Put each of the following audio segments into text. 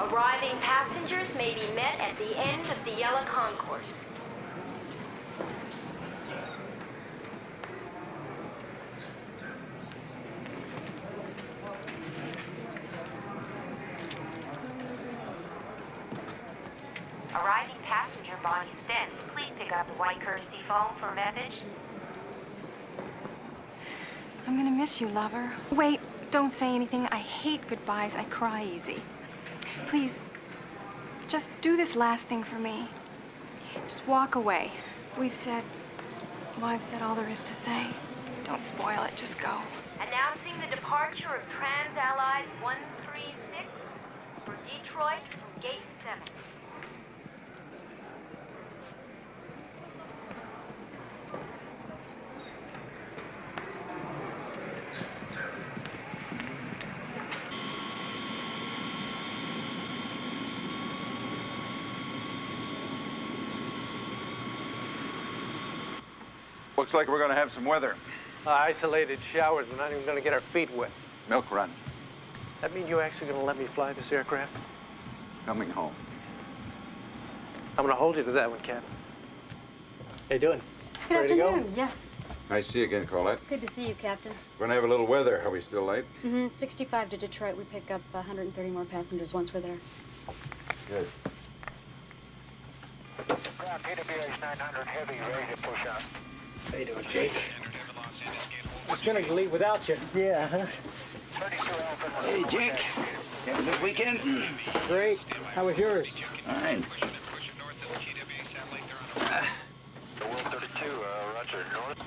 Arriving passengers may be met at the end of the yellow concourse. Arriving passenger Bonnie Stentz, please pick up the white courtesy phone for a message. I'm gonna miss you, lover. Wait, don't say anything. I hate goodbyes. I cry easy. Please, just do this last thing for me. Just walk away. I've said all there is to say. Don't spoil it. Just go. Announcing the departure of Trans-Allied 136 for Detroit from Gate 7. Looks like we're going to have some weather. Isolated showers. We're not even going to get our feet wet. Milk run. That mean you're actually going to let me fly this aircraft? Coming home. I'm going to hold you to that one, Captain. How you doing? Good Ready to afternoon. go? Yes. Nice to see you again, Colette. Good to see you, Captain. We're going to have a little weather. Are we still late? 65 to Detroit. We pick up 130 more passengers once we're there. Good. Ground PWH 900 heavy, ready to push out. How you doing, Jake? I was going to leave without you. Yeah, huh? 32 Alpha. Hey, Jake. You have a good weekend? Great. How was yours? Fine. The World 32, roger, north.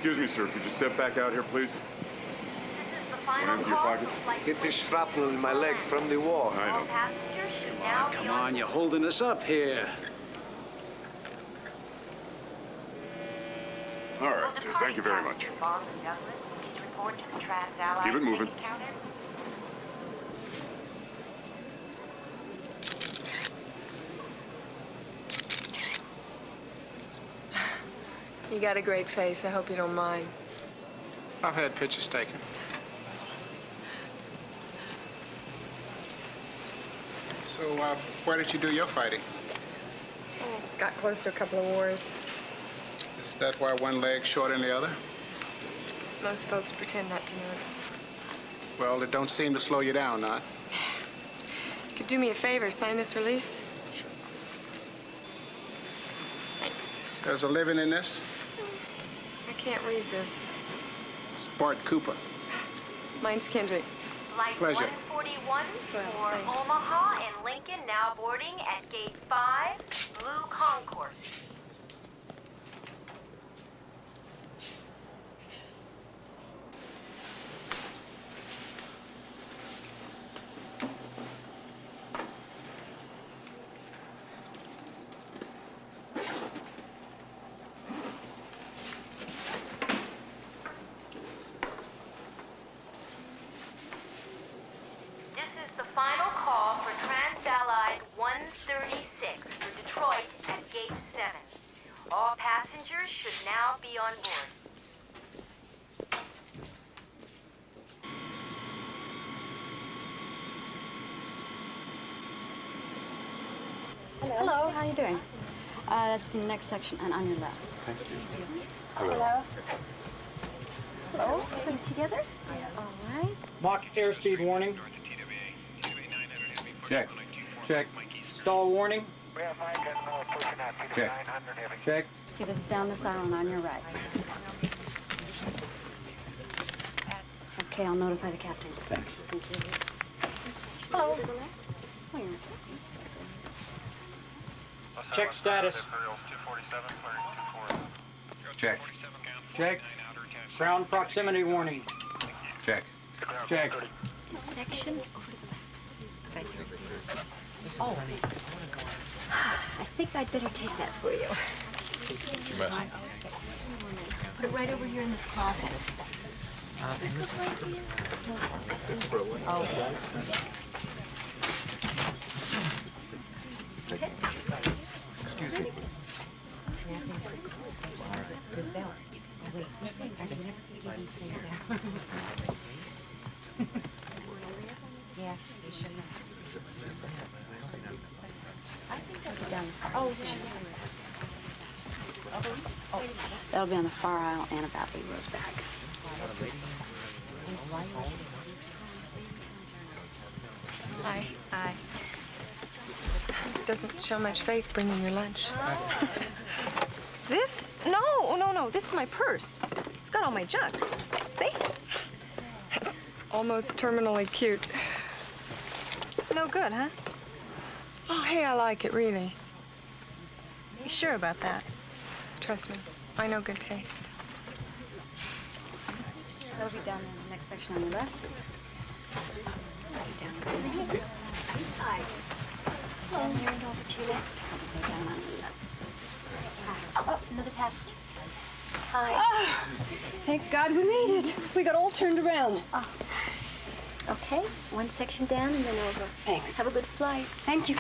Excuse me, sir. Could you step back out here, please? This is the final Empty your call. pockets? Get this shrapnel in my leg from the war. I All know. passengers should now be Come on on, you're holding us up here. All right, sir. Thank you very much. Bond and Douglas, please report to the Trans-Allied Keep it moving. ticket counter. You got a great face. I hope you don't mind. I've had pictures taken. So, where did you do your fighting? Oh, got close to a couple of wars. Is that why one leg's shorter than the other? Most folks pretend not to notice. Well, it don't seem to slow you down, not? Could do me a favor, sign this release? Thanks. There's a living in this. I can't read this. It's Bart Cooper. Mine's Kendrick. Flight Pleasure. 141 Swell, for thanks. Omaha and Lincoln now boarding at Gate 5, Blue Concourse. This is the final call for Trans-Allied 136 for Detroit at Gate 7. All passengers should now be on board. Hello. How are you doing? That's the next section and on your left. Thank you. Hello. Hello. Put it together. All right. Mach airspeed warning. Check. Check. Stall warning. We have Mike and pushing out PW Check. 900 heavy. Check. See, this is down this aisle and on your right. Okay, I'll notify the captain. Thanks. Thank you. Hello. Oh, you're Check status. Check. Check. Ground proximity warning. Check. Check. section over to the left. Right. Oh. I think I'd better take that for you. You must. Put it right over here in this closet. Oh. Excuse me. Good belt. Wait, these things, I can never figure these things out. Yeah, they should know. I think that's done. Oh, oh, that'll be on the far aisle and about 8 rows back. Hi. Hi. Doesn't show much faith bringing your lunch. This? No. This is my purse. It's got all my junk. See? It's almost terminally cute. No good, huh? Oh, hey, I like it, really. You sure about that? Trust me, I know good taste. That'll be down in the next section on your left. Down on this side. And over to your left. Down on your left. Oh, another passage. Hi. Ah, thank God we made it. We got all turned around. Oh. Okay, one section down and then over. Thanks. Have a good flight. Thank you.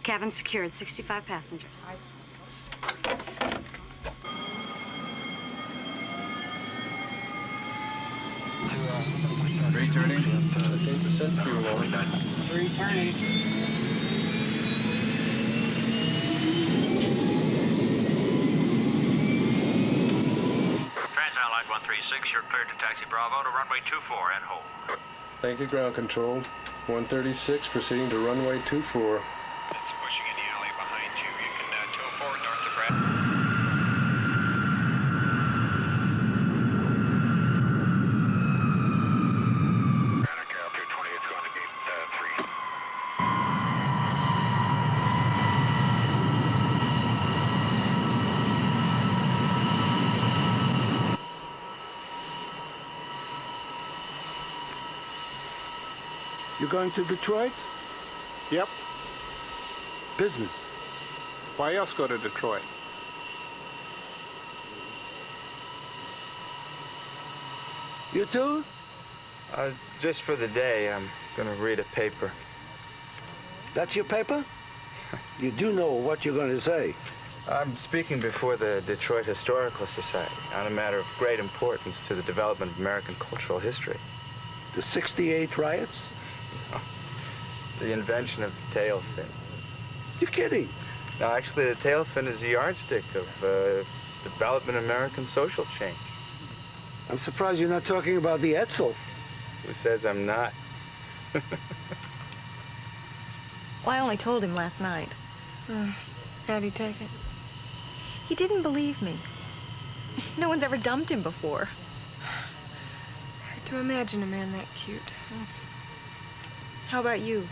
Cabin secured, 65 passengers. Returning. 15% fuel oil. Returning. Trans-Allied 136, you're cleared to taxi Bravo to runway 24 and hold. Thank you, ground control. 136 proceeding to runway 24. It's pushing in the alley behind you. You can tow forward north of Brad. You going to Detroit? Yep. Business. Why else go to Detroit? You too? Just for the day, I'm gonna read a paper. That's your paper? You do know what you're going to say. I'm speaking before the Detroit Historical Society on a matter of great importance to the development of American cultural history. The 68 riots? The invention of the tail fin. You're kidding. No, actually, the tail fin is a yardstick of development of American social change. I'm surprised you're not talking about the Etzel. Who says I'm not? Well, I only told him last night. How'd he take it? He didn't believe me. No one's ever dumped him before. Hard to imagine a man that cute. How about you?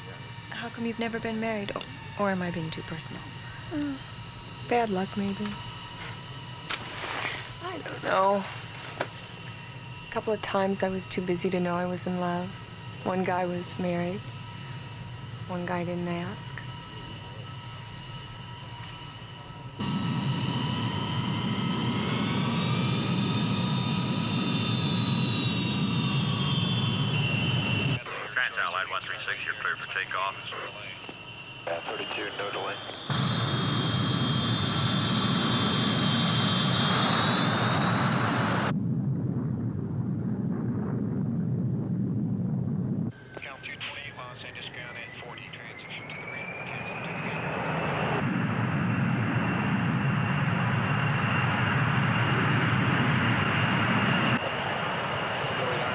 How come you've never been married? Or am I being too personal? Bad luck, maybe. I don't know. A couple of times I was too busy to know I was in love. One guy was married. One guy didn't ask. Trans-Allied 136, you're cleared for takeoff. 32, no delay. Count 220, Los Angeles ground at 40, transition to the radar.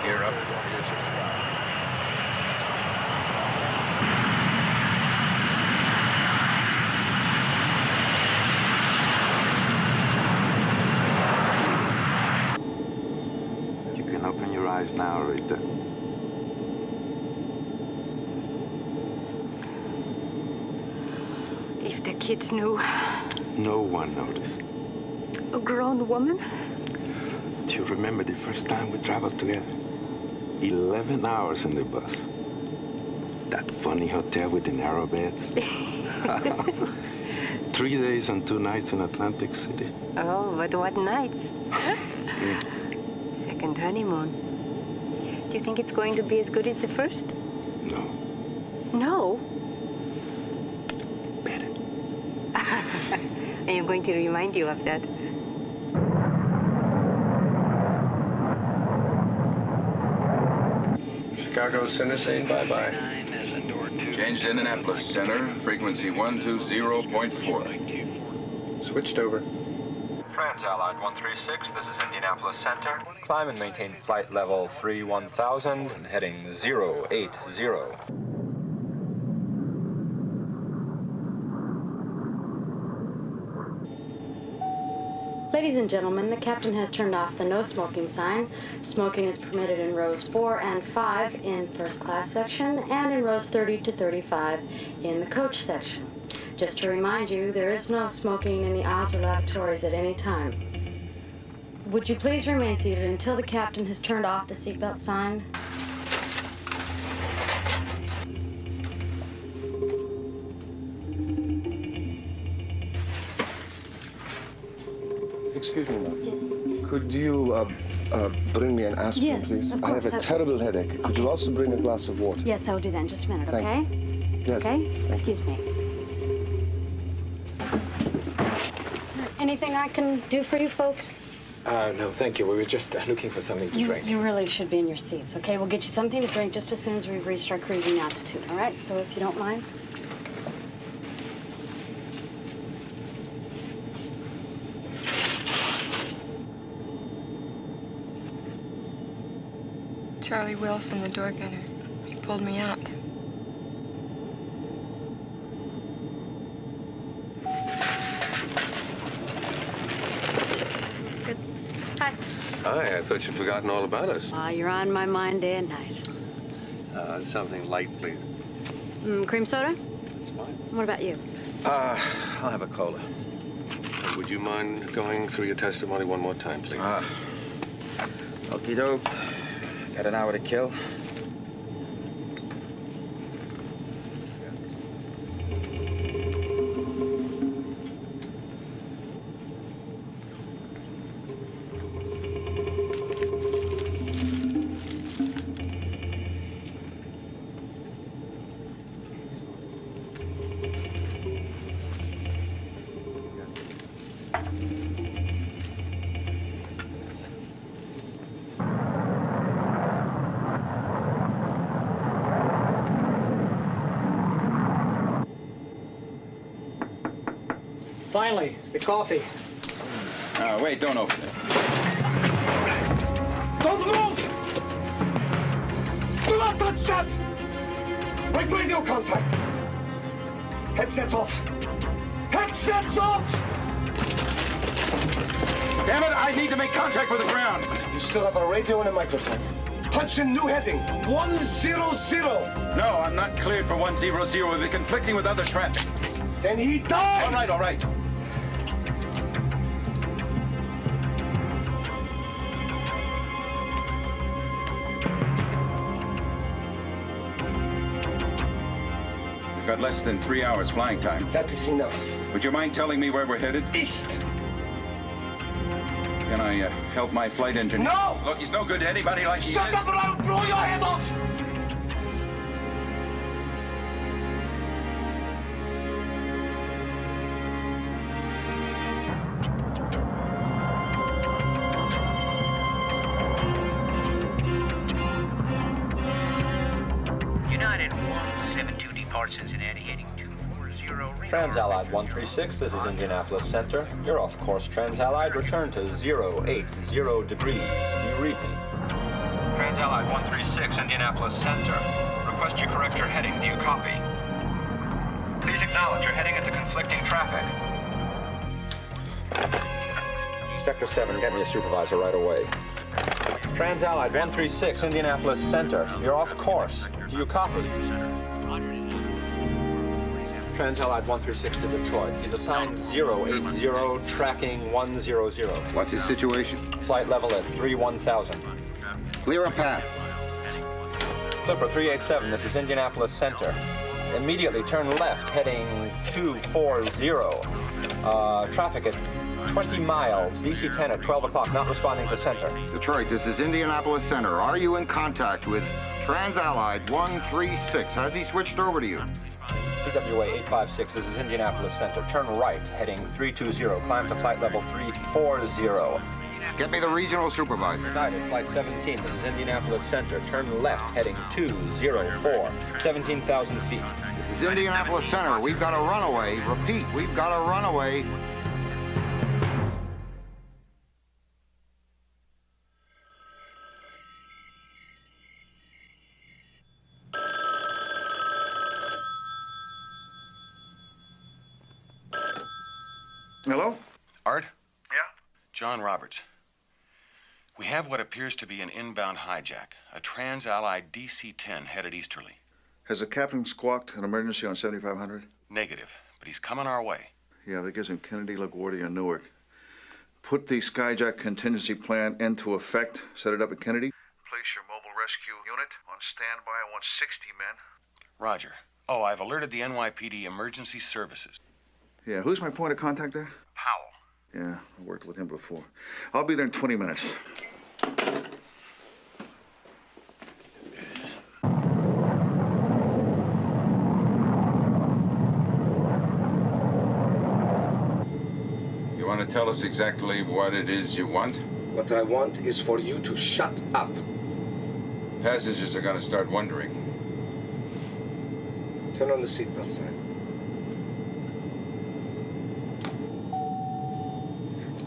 Gear up. You can open your eyes now, Rita. If the kids knew. No one noticed. A grown woman? Do you remember the first time we traveled together? 11 hours in the bus. That funny hotel with the narrow beds. 3 days and 2 nights in Atlantic City. Oh, but what nights? Second honeymoon. Do you think it's going to be as good as the first? No. No? Better. I am going to remind you of that. Chicago Center saying bye-bye. Change to Indianapolis Center, frequency 120.4. Switched over. Trans-Allied 136, this is Indianapolis Center. Climb and maintain flight level 31,000 and heading 080. Ladies and gentlemen, the captain has turned off the no smoking sign. Smoking is permitted in rows 4 and 5 in first class section and in rows 30 to 35 in the coach section. Just to remind you, there is no smoking in the Osler lavatories at any time. Would you please remain seated until the captain has turned off the seatbelt sign? Excuse me, ma'am. Yes. Could you bring me an aspirin, Yes, please? of I have course. a terrible headache. Could you also bring a glass of water? Yes, I'll do that in just a minute, Thank okay? Yes. Okay? Thank Excuse me. Is there anything I can do for you folks? No, thank you. We were just looking for something to drink. You really should be in your seats, okay? We'll get you something to drink just as soon as we've reached our cruising altitude, all right? So if you don't mind. Charlie Wilson, the door gunner. He pulled me out. It's good. Hi. Hi, I thought you'd forgotten all about us. You're on my mind day and night. Something light, please. Cream soda? That's fine. What about you? I'll have a cola. Would you mind going through your testimony one more time, please? Okie doke. Got an hour to kill. Finally, the coffee. Wait, don't open it. Don't move! Do not touch that! Break radio contact! Headsets off! Headsets off! Damn it, I need to make contact with the ground. You still have a radio and a microphone. Punch in new heading, 100. No, I'm not cleared for 100. We'll be conflicting with other traffic. Then he dies! All right, all right. We've got less than 3 hours flying time. That is enough. Would you mind telling me where we're headed? East! Can I help my flight engineer? No! Look, he's no good to anybody like he Shut is. up or I'll blow your head off! United 172 departs Cincinnati heading 240. Trans-Allied 136, this is Indianapolis Center. You're off course, Trans-Allied. Return to 080 degrees. Do you read me? Trans-Allied 136, Indianapolis Center. Request you correct your heading. Do you copy? Please acknowledge you're heading into conflicting traffic. Sector 7, get me a supervisor right away. Trans-Allied 136, Indianapolis Center. You're off course. Do you copy? Trans-Allied 136 to Detroit. He's assigned 080, tracking 100. What's his situation? Flight level at 31,000. Clear a path. Clipper 387, this is Indianapolis Center. Immediately turn left, heading 240. Traffic at 20 miles. DC-10 at 12 o'clock, not responding to center. Detroit, this is Indianapolis Center. Are you in contact with Trans-Allied 136? Has he switched over to you? TWA 856, this is Indianapolis Center. Turn right, heading 320. Climb to flight level 340. Get me the regional supervisor. United, flight 17, this is Indianapolis Center. Turn left, heading 204. 17,000 feet. This is Indianapolis Center. We've got a runaway. Repeat, we've got a runaway. Hello? Art? Yeah? John Roberts. We have what appears to be an inbound hijack, a Trans-Allied DC-10 headed easterly. Has the captain squawked an emergency on 7500? Negative, but he's coming our way. Yeah, that gives him Kennedy, LaGuardia, and Newark. Put the Skyjack contingency plan into effect. Set it up at Kennedy. Place your mobile rescue unit on standby. I want 60 men. Roger. Oh, I've alerted the NYPD Emergency Services. Yeah, who's my point of contact there? Powell. Yeah, I worked with him before. I'll be there in 20 minutes. You want to tell us exactly what it is you want? What I want is for you to shut up. Passengers are going to start wondering. Turn on the seatbelt sign.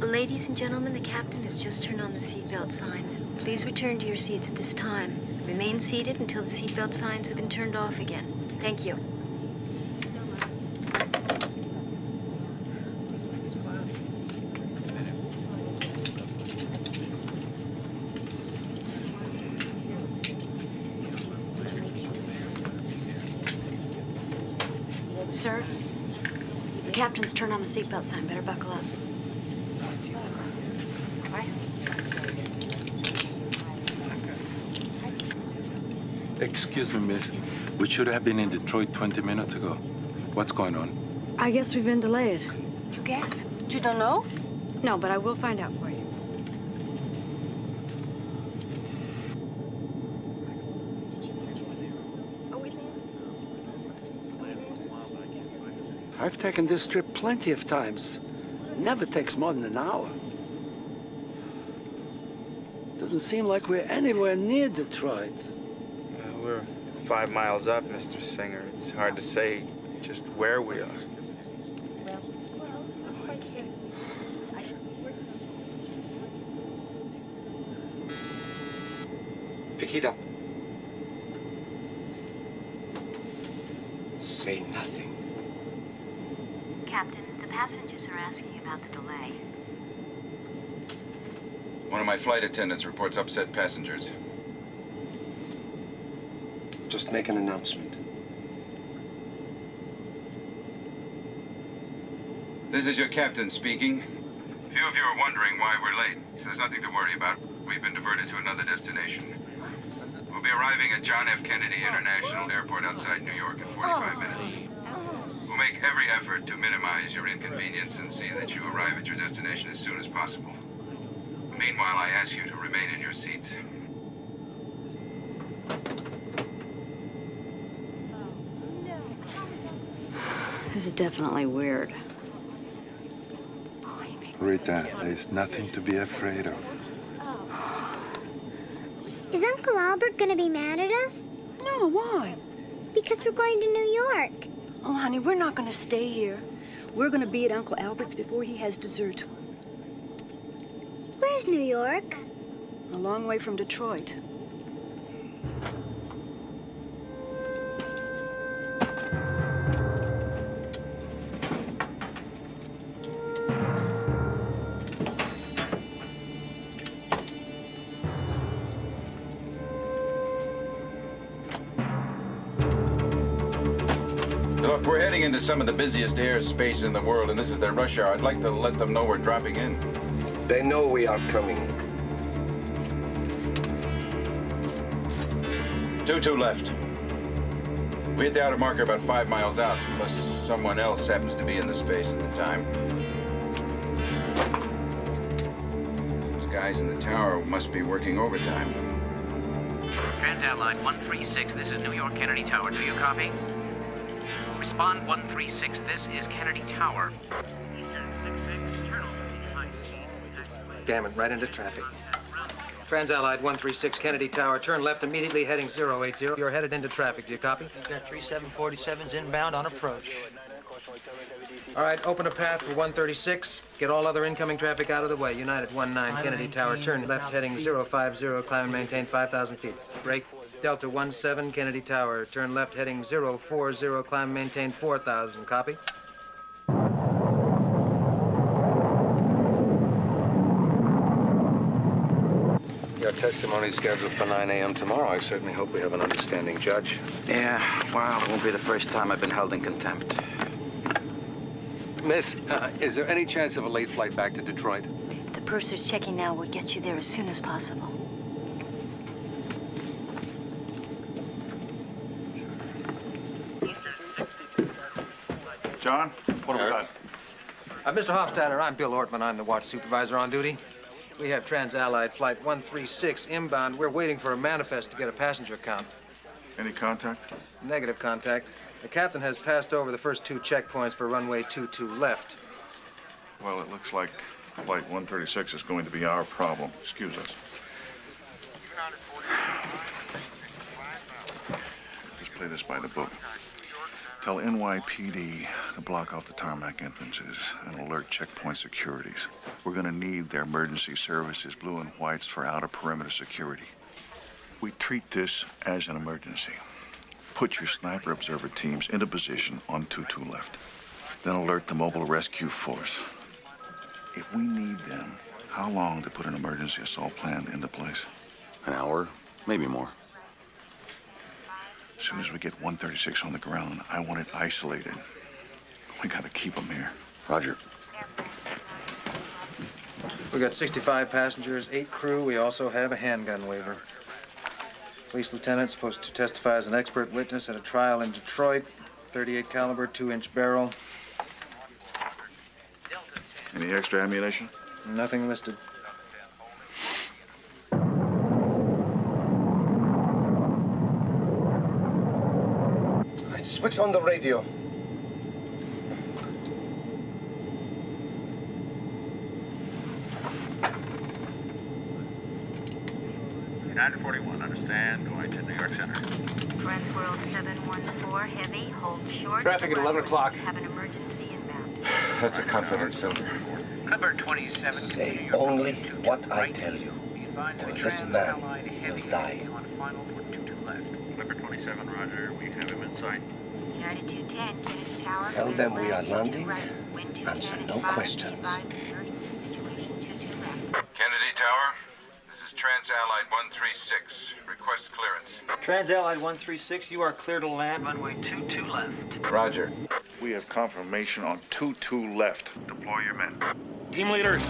Ladies and gentlemen, the captain has just turned on the seatbelt sign. Please return to your seats at this time. Remain seated until the seatbelt signs have been turned off again. Thank you. Sir, the captain's turned on the seatbelt sign. Better buckle up. Excuse me, miss. We should have been in Detroit 20 minutes ago. What's going on? I guess we've been delayed. You guess? You don't know? No, but I will find out for you. I've taken this trip plenty of times. Never takes more than an hour. Doesn't seem like we're anywhere near Detroit. We're 5 miles up, Mr. Singer. It's hard to say just where we are. Pick it up. Say nothing. Captain, the passengers are asking about the delay. One of my flight attendants reports upset passengers. Just make an announcement. This is your captain speaking. Few of you are wondering why we're late. There's nothing to worry about. We've been diverted to another destination. We'll be arriving at John F. Kennedy International Airport outside New York in 45 minutes. We'll make every effort to minimize your inconvenience and see that you arrive at your destination as soon as possible. Meanwhile, I ask you to remain in your seats. This is definitely weird. Rita, there's nothing to be afraid of. Is Uncle Albert gonna be mad at us? No, why? Because we're going to New York. Oh, honey, we're not gonna stay here. We're gonna be at Uncle Albert's before he has dessert. Where's New York? A long way from Detroit. Look, we're heading into some of the busiest airspace in the world, and this is their rush hour. I'd like to let them know we're dropping in. They know we are coming. 2-2 left. We hit the outer marker about 5 miles out, unless someone else happens to be in the space at the time. guys in the tower must be working overtime. TransAllied 136, this is New York Kennedy Tower. Do you copy? Respond 136, this is Kennedy Tower. Damn it, right into traffic. TransAllied 136, Kennedy Tower. Turn left immediately, heading 080. You're headed into traffic. Do you copy? We've got 3747s inbound on approach. All right, open a path for 136. Get all other incoming traffic out of the way. United 19, Kennedy Tower. Turn left, heading 050. Climb and maintain 5,000 feet. Break. Delta 17, Kennedy Tower. Turn left, heading 040. Climb and maintain 4,000. Copy? Your testimony is scheduled for 9 a.m. tomorrow. I certainly hope we have an understanding judge. Yeah, well, it won't be the first time I've been held in contempt. Miss, is there any chance of a late flight back to Detroit? The purser's checking now. We'll get you there as soon as possible. John, what have we got? Mr. Hofstadter, I'm Bill Ortman. I'm the watch supervisor on duty. We have TransAllied Flight 136 inbound. We're waiting for a manifest to get a passenger count. Any contact? Negative contact. The captain has passed over the first 2 checkpoints for runway 22 left. Well, it looks like Flight 136 is going to be our problem. Excuse us. Let's play this by the book. Tell NYPD to block off the tarmac entrances and alert checkpoint securities. We're going to need their emergency services, blue and whites, for outer perimeter security. We treat this as an emergency. Put your sniper observer teams into position on 22 left. Then alert the mobile rescue force. If we need them, how long to put an emergency assault plan into place? An hour, maybe more. As soon as we get 136 on the ground, I want it isolated. We gotta keep them here. Roger. We got 65 passengers, 8 crew. We also have a handgun waiver. Police lieutenant supposed to testify as an expert witness at a trial in Detroit. 38 caliber, 2-inch barrel. Any extra ammunition? Nothing listed. Switch on the radio. United 41, understand, going to New York Center. Friends World 714, heavy, hold short. Traffic at 11 o'clock. Have an emergency inbound. That's a confidence builder. Cover 27. Say only what I tell you, or this man will die. Clipper 27, roger. We have him in sight. United 210, Kennedy Tower. Tell them we are landing. Answer no questions. Kennedy Tower, this is TransAllied 136. Request clearance. TransAllied 136, you are clear to land runway 22 left. Roger. We have confirmation on 22 left. Deploy your men. Team leaders.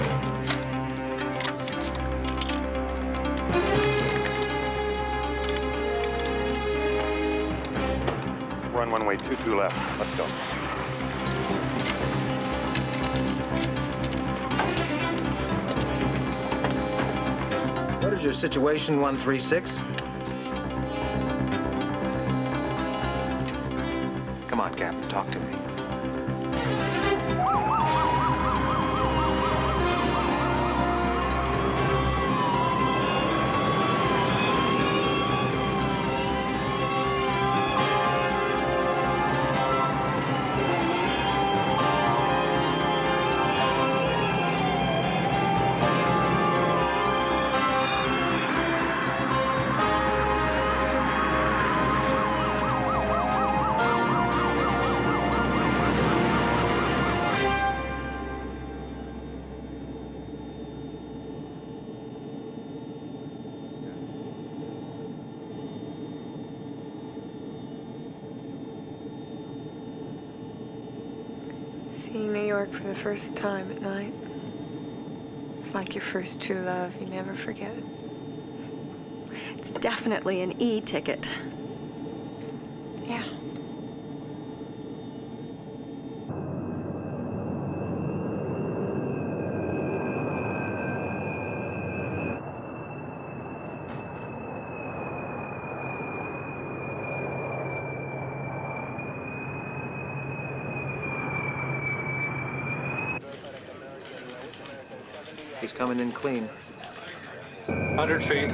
Run runway 22 left. Let's go. What is your situation, 136? Come on, Captain, talk to me. Seeing New York for the first time at night. It's like your first true love. You never forget it. It's definitely an E-ticket. Yeah. He's coming in clean. 100 feet.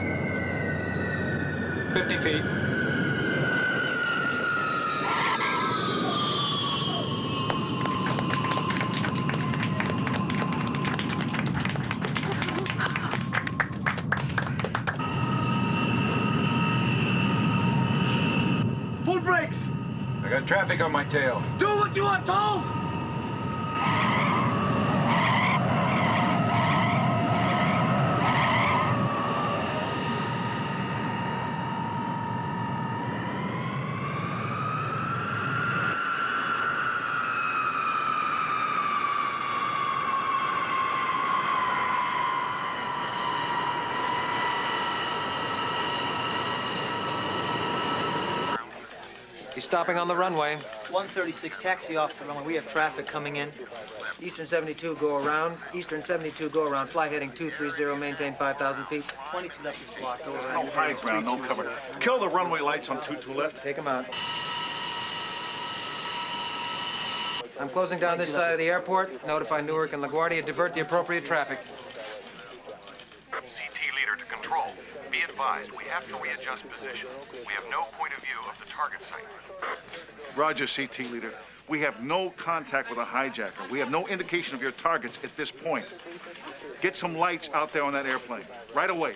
50 feet. Full brakes! I got traffic on my tail. Do what you are told! He's stopping on the runway. 136, taxi off the runway. We have traffic coming in. Eastern 72, go around. Eastern 72, go around. Fly heading 230, maintain 5,000 feet. 22 left is blocked. Go around. No high ground, no cover. Kill the runway lights on 22 left. Take him out. I'm closing down this side of the airport. Notify Newark and LaGuardia. Divert the appropriate traffic. CT leader to control. Be advised, we have to readjust position. We have no point of view of the target site. Roger, CT leader. We have no contact with a hijacker. We have no indication of your targets at this point. Get some lights out there on that airplane. Right away.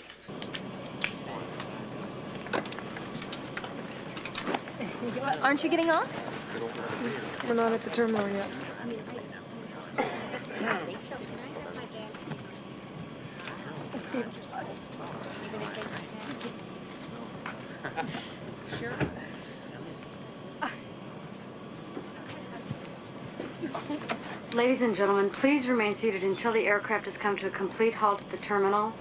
Aren't you getting off? We're not at the terminal yet. Sure. Ladies and gentlemen, please remain seated until the aircraft has come to a complete halt at the terminal.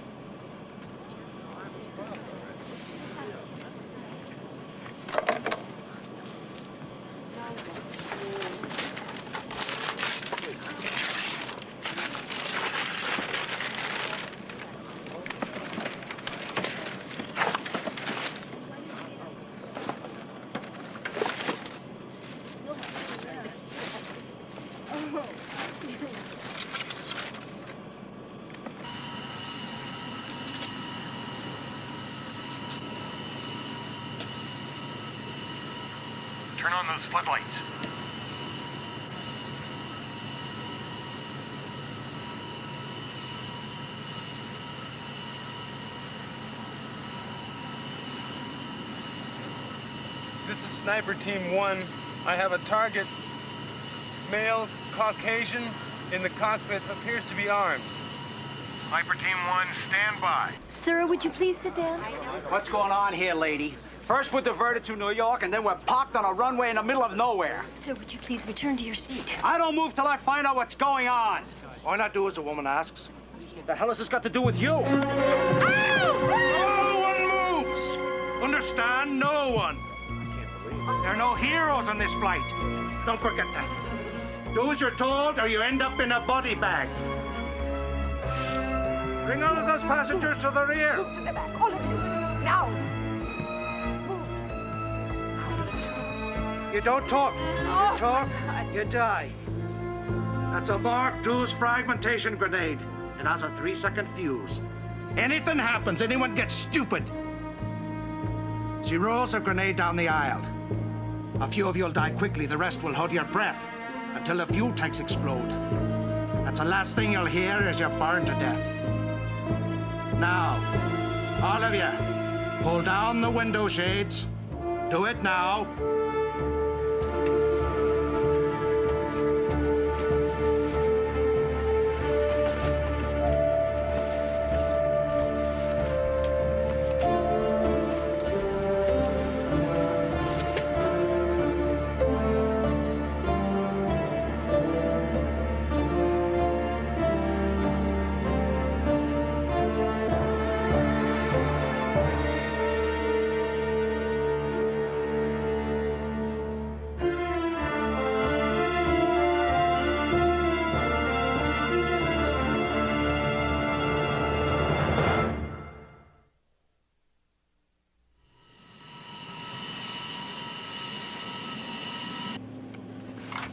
Turn on those floodlights. This is Sniper Team 1. I have a target, male, Caucasian, in the cockpit, appears to be armed. Sniper Team 1, stand by. Sir, would you please sit down? What's going on here, lady? First we're diverted to New York, and then we're parked on a runway in the middle of nowhere. Sir, would you please return to your seat? I don't move till I find out what's going on. Why not do as the woman asks? What the hell has this got to do with you? No one moves! Understand? No one. There are no heroes on this flight. Don't forget that. Do as you're told, or you end up in a body bag. Bring all of those passengers to the rear. Move to the back, all of you. Now. You don't talk. You talk, you die. That's a Mark II's fragmentation grenade. It has a 3-second fuse. Anything happens, anyone gets stupid. She rolls her grenade down the aisle. A few of you'll die quickly, the rest will hold your breath until the fuel tanks explode. That's the last thing you'll hear as you're burned to death. Now, all of you, pull down the window shades. Do it now.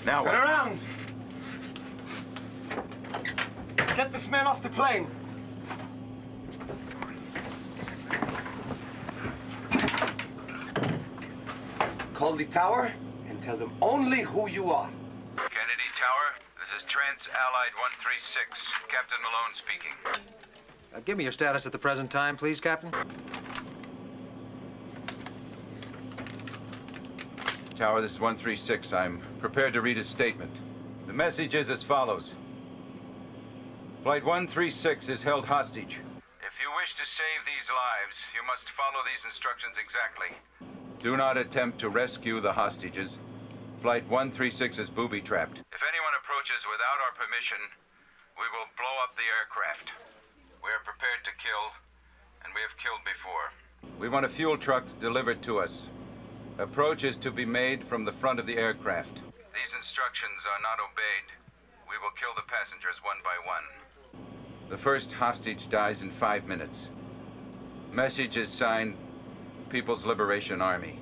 Now Get around! Get this man off the plane. Call the tower and tell them only who you are. Kennedy Tower, this is Trans-Allied 136. Captain Malone speaking. Give me your status at the present time, please, Captain. Tower, this is 136. I'm prepared to read a statement. The message is as follows. Flight 136 is held hostage. If you wish to save these lives, you must follow these instructions exactly. Do not attempt to rescue the hostages. Flight 136 is booby-trapped. If anyone approaches without our permission, we will blow up the aircraft. We are prepared to kill, and we have killed before. We want a fuel truck delivered to us. Approach is to be made from the front of the aircraft. These instructions are not obeyed. We will kill the passengers one by one. The first hostage dies in 5 minutes. Message is signed, People's Liberation Army.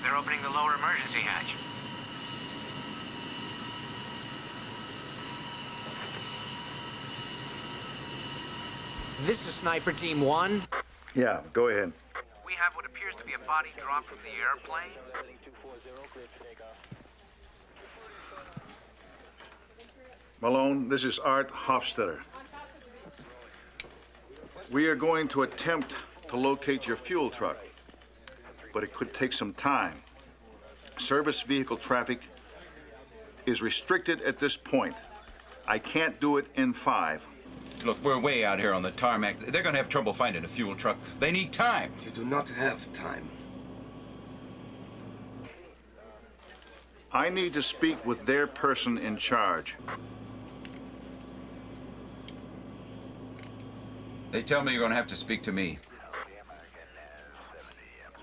They're opening the lower emergency hatch. This is Sniper Team 1. Yeah, go ahead. We have what appears to be a body drop from the airplane. Malone, this is Art Hofstetter. We are going to attempt to locate your fuel truck, but it could take some time. Service vehicle traffic is restricted at this point. I can't do it in 5. Look, we're way out here on the tarmac. They're gonna have trouble finding a fuel truck. They need time. You do not have time. I need to speak with their person in charge. They tell me you're gonna have to speak to me.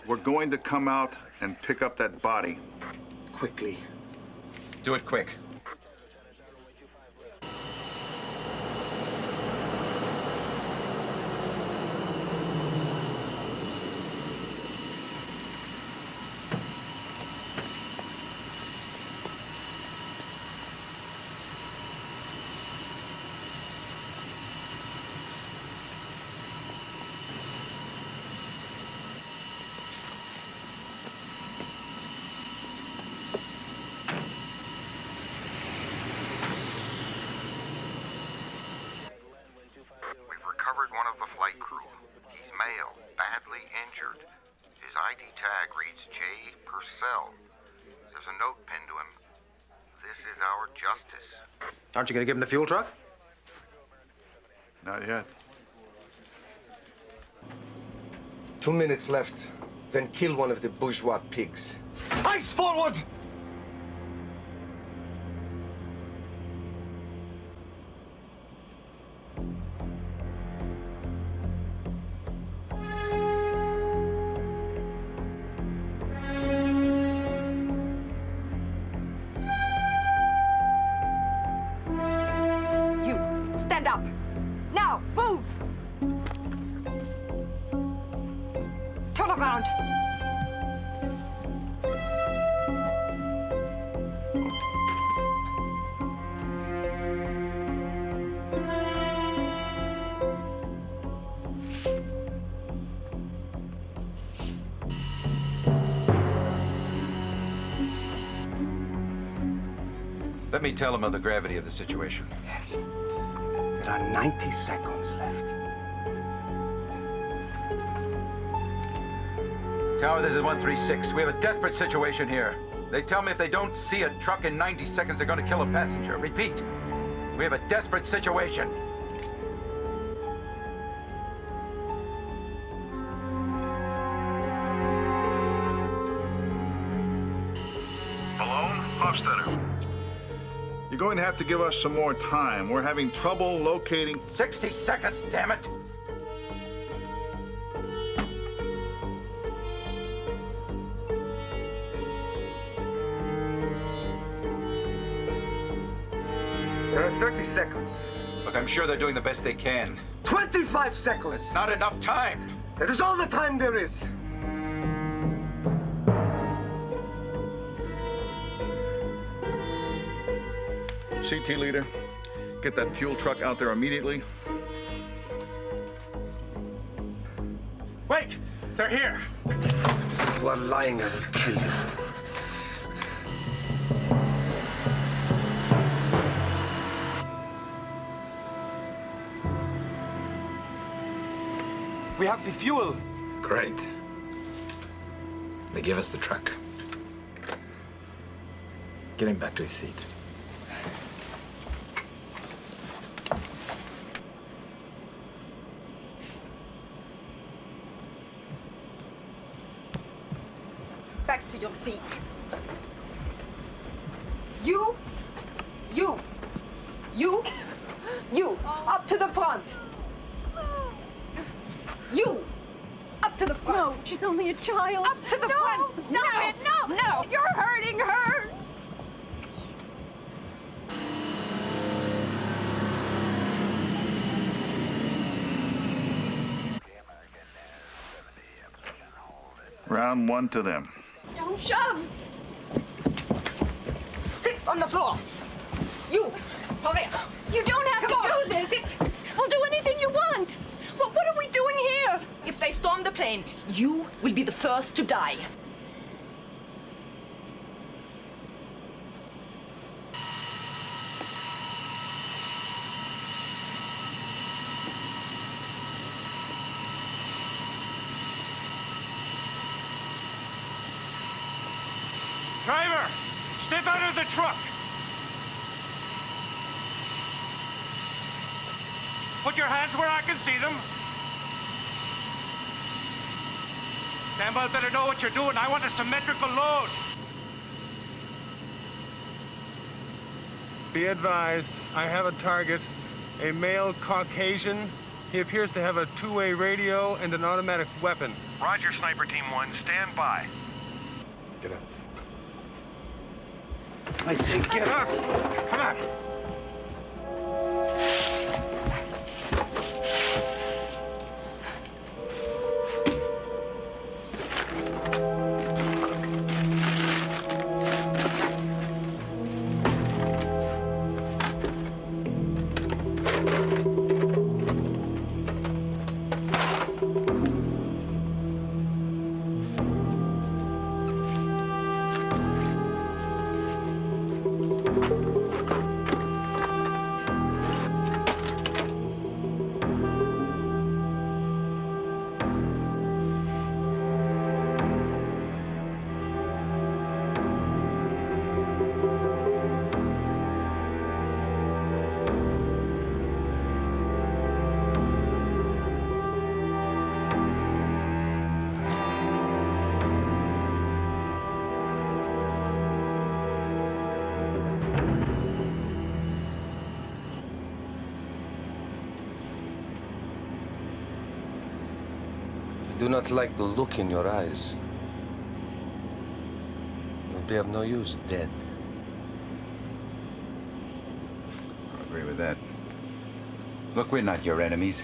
We're going to come out and pick up that body. Quickly. Do it quick. Aren't you going to give him the fuel truck? Not yet. 2 minutes left. Then kill one of the bourgeois pigs. Ice forward! Let me tell him of the gravity of the situation. Yes. There are 90 seconds left. Tower, this is 136. We have a desperate situation here. They tell me if they don't see a truck in 90 seconds, they're going to kill a passenger. Repeat, we have a desperate situation. Malone, Hofstetter. You're going to have to give us some more time. We're having trouble locating... 60 seconds, damn it! There are 30 seconds. Look, I'm sure they're doing the best they can. 25 seconds! It's not enough time. That is all the time there is. CT leader, get that fuel truck out there immediately. Wait! They're here! you are lying, I will kill you. We have the fuel. Great. They give us the truck. Get him back to his seat. Back to your seat. You, up to the front. You, up to the front. No, she's only a child. Up to the front. Stop it. No. You're hurting her. Round one to them. Don't shove. Sit on the floor. You, hurry up. You don't have Come to on. do this. Sit. We'll do anything you want. But what are we doing here? If they storm the plane, you will be the first to die. Driver, step out of the truck. Put your hands where I can see them. Campbell better know what you're doing. I want a symmetrical load. Be advised, I have a target, a male Caucasian. He appears to have a two-way radio and an automatic weapon. Roger, Sniper Team 1. Stand by. Get up. I say get up! Come on! I do not like the look in your eyes. You'll be of no use dead. I agree with that. Look, we're not your enemies.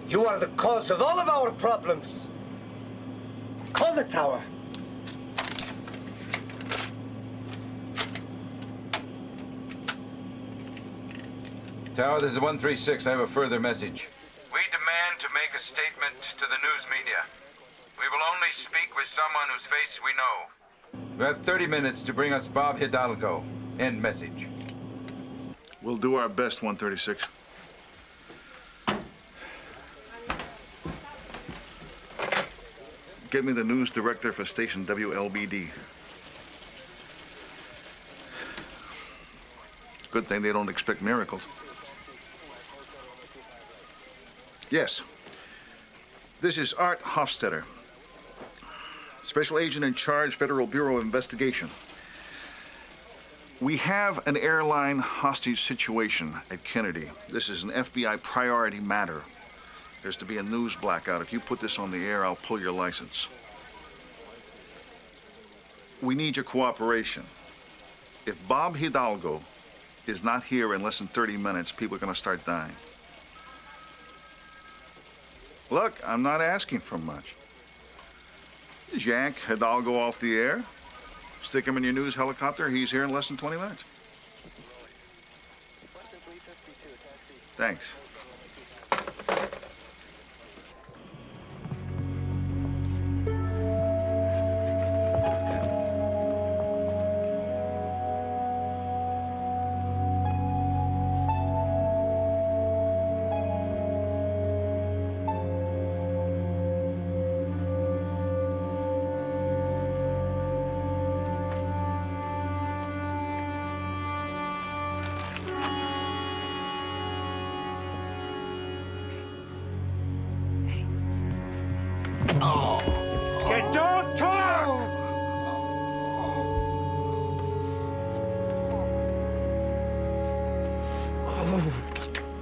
You are the cause of all of our problems. Call the tower. Tower, this is 136. I have a further message. We demand to make a statement to the news media. We will only speak with someone whose face we know. You have 30 minutes to bring us Bob Hidalgo. End message. We'll do our best, 136. Get me the news director for station WLBD. Good thing they don't expect miracles. Yes. This is Art Hofstetter, Special Agent in Charge, Federal Bureau of Investigation. We have an airline hostage situation at Kennedy. This is an FBI priority matter. There's to be a news blackout. If you put this on the air, I'll pull your license. We need your cooperation. If Bob Hidalgo is not here in less than 30 minutes, people are going to start dying. Look, I'm not asking for much. Just yank Hidalgo off the air, stick him in your news helicopter, he's here in less than 20 minutes. Thanks.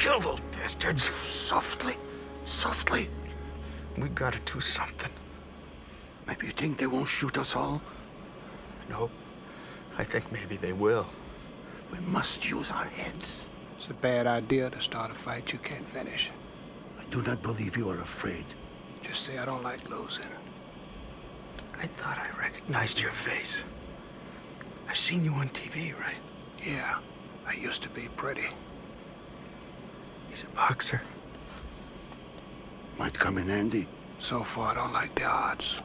kill those bastards. Softly. Softly. We gotta do something. Maybe you think they won't shoot us all? No. I think maybe they will. We must use our heads. It's a bad idea to start a fight you can't finish. I do not believe you are afraid. Just say I don't like losing. I thought I recognized your face. I've seen you on TV, right? Yeah, I used to be pretty. He's a boxer. Might come in handy. So far, I don't like the odds.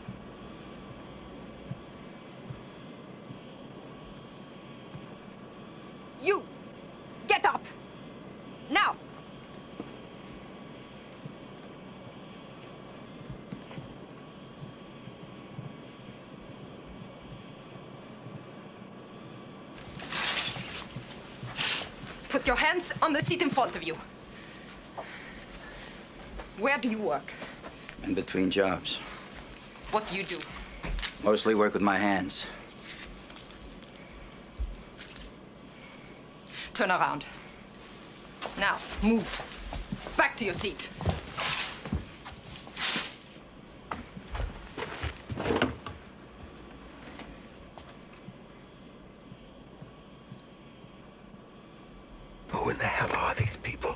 You! Get up! Now! Put your hands on the seat in front of you. Where do you work? In between jobs. What do you do? Mostly work with my hands. Turn around. Now, move. Back to your seat. Who in the hell are these people?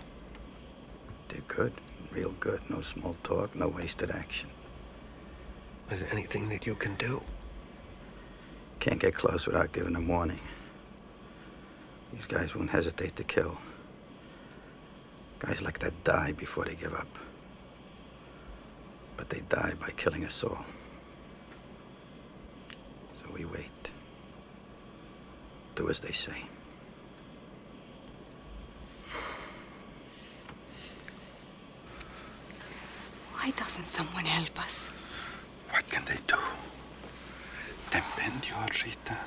They're good. Real good. No small talk, no wasted action. Is there anything that you can do? Can't get close without giving them warning. These guys won't hesitate to kill. Guys like that die before they give up. But they die by killing us all. So we wait. Do as they say. Why doesn't someone help us? What can they do? Depende, Rita.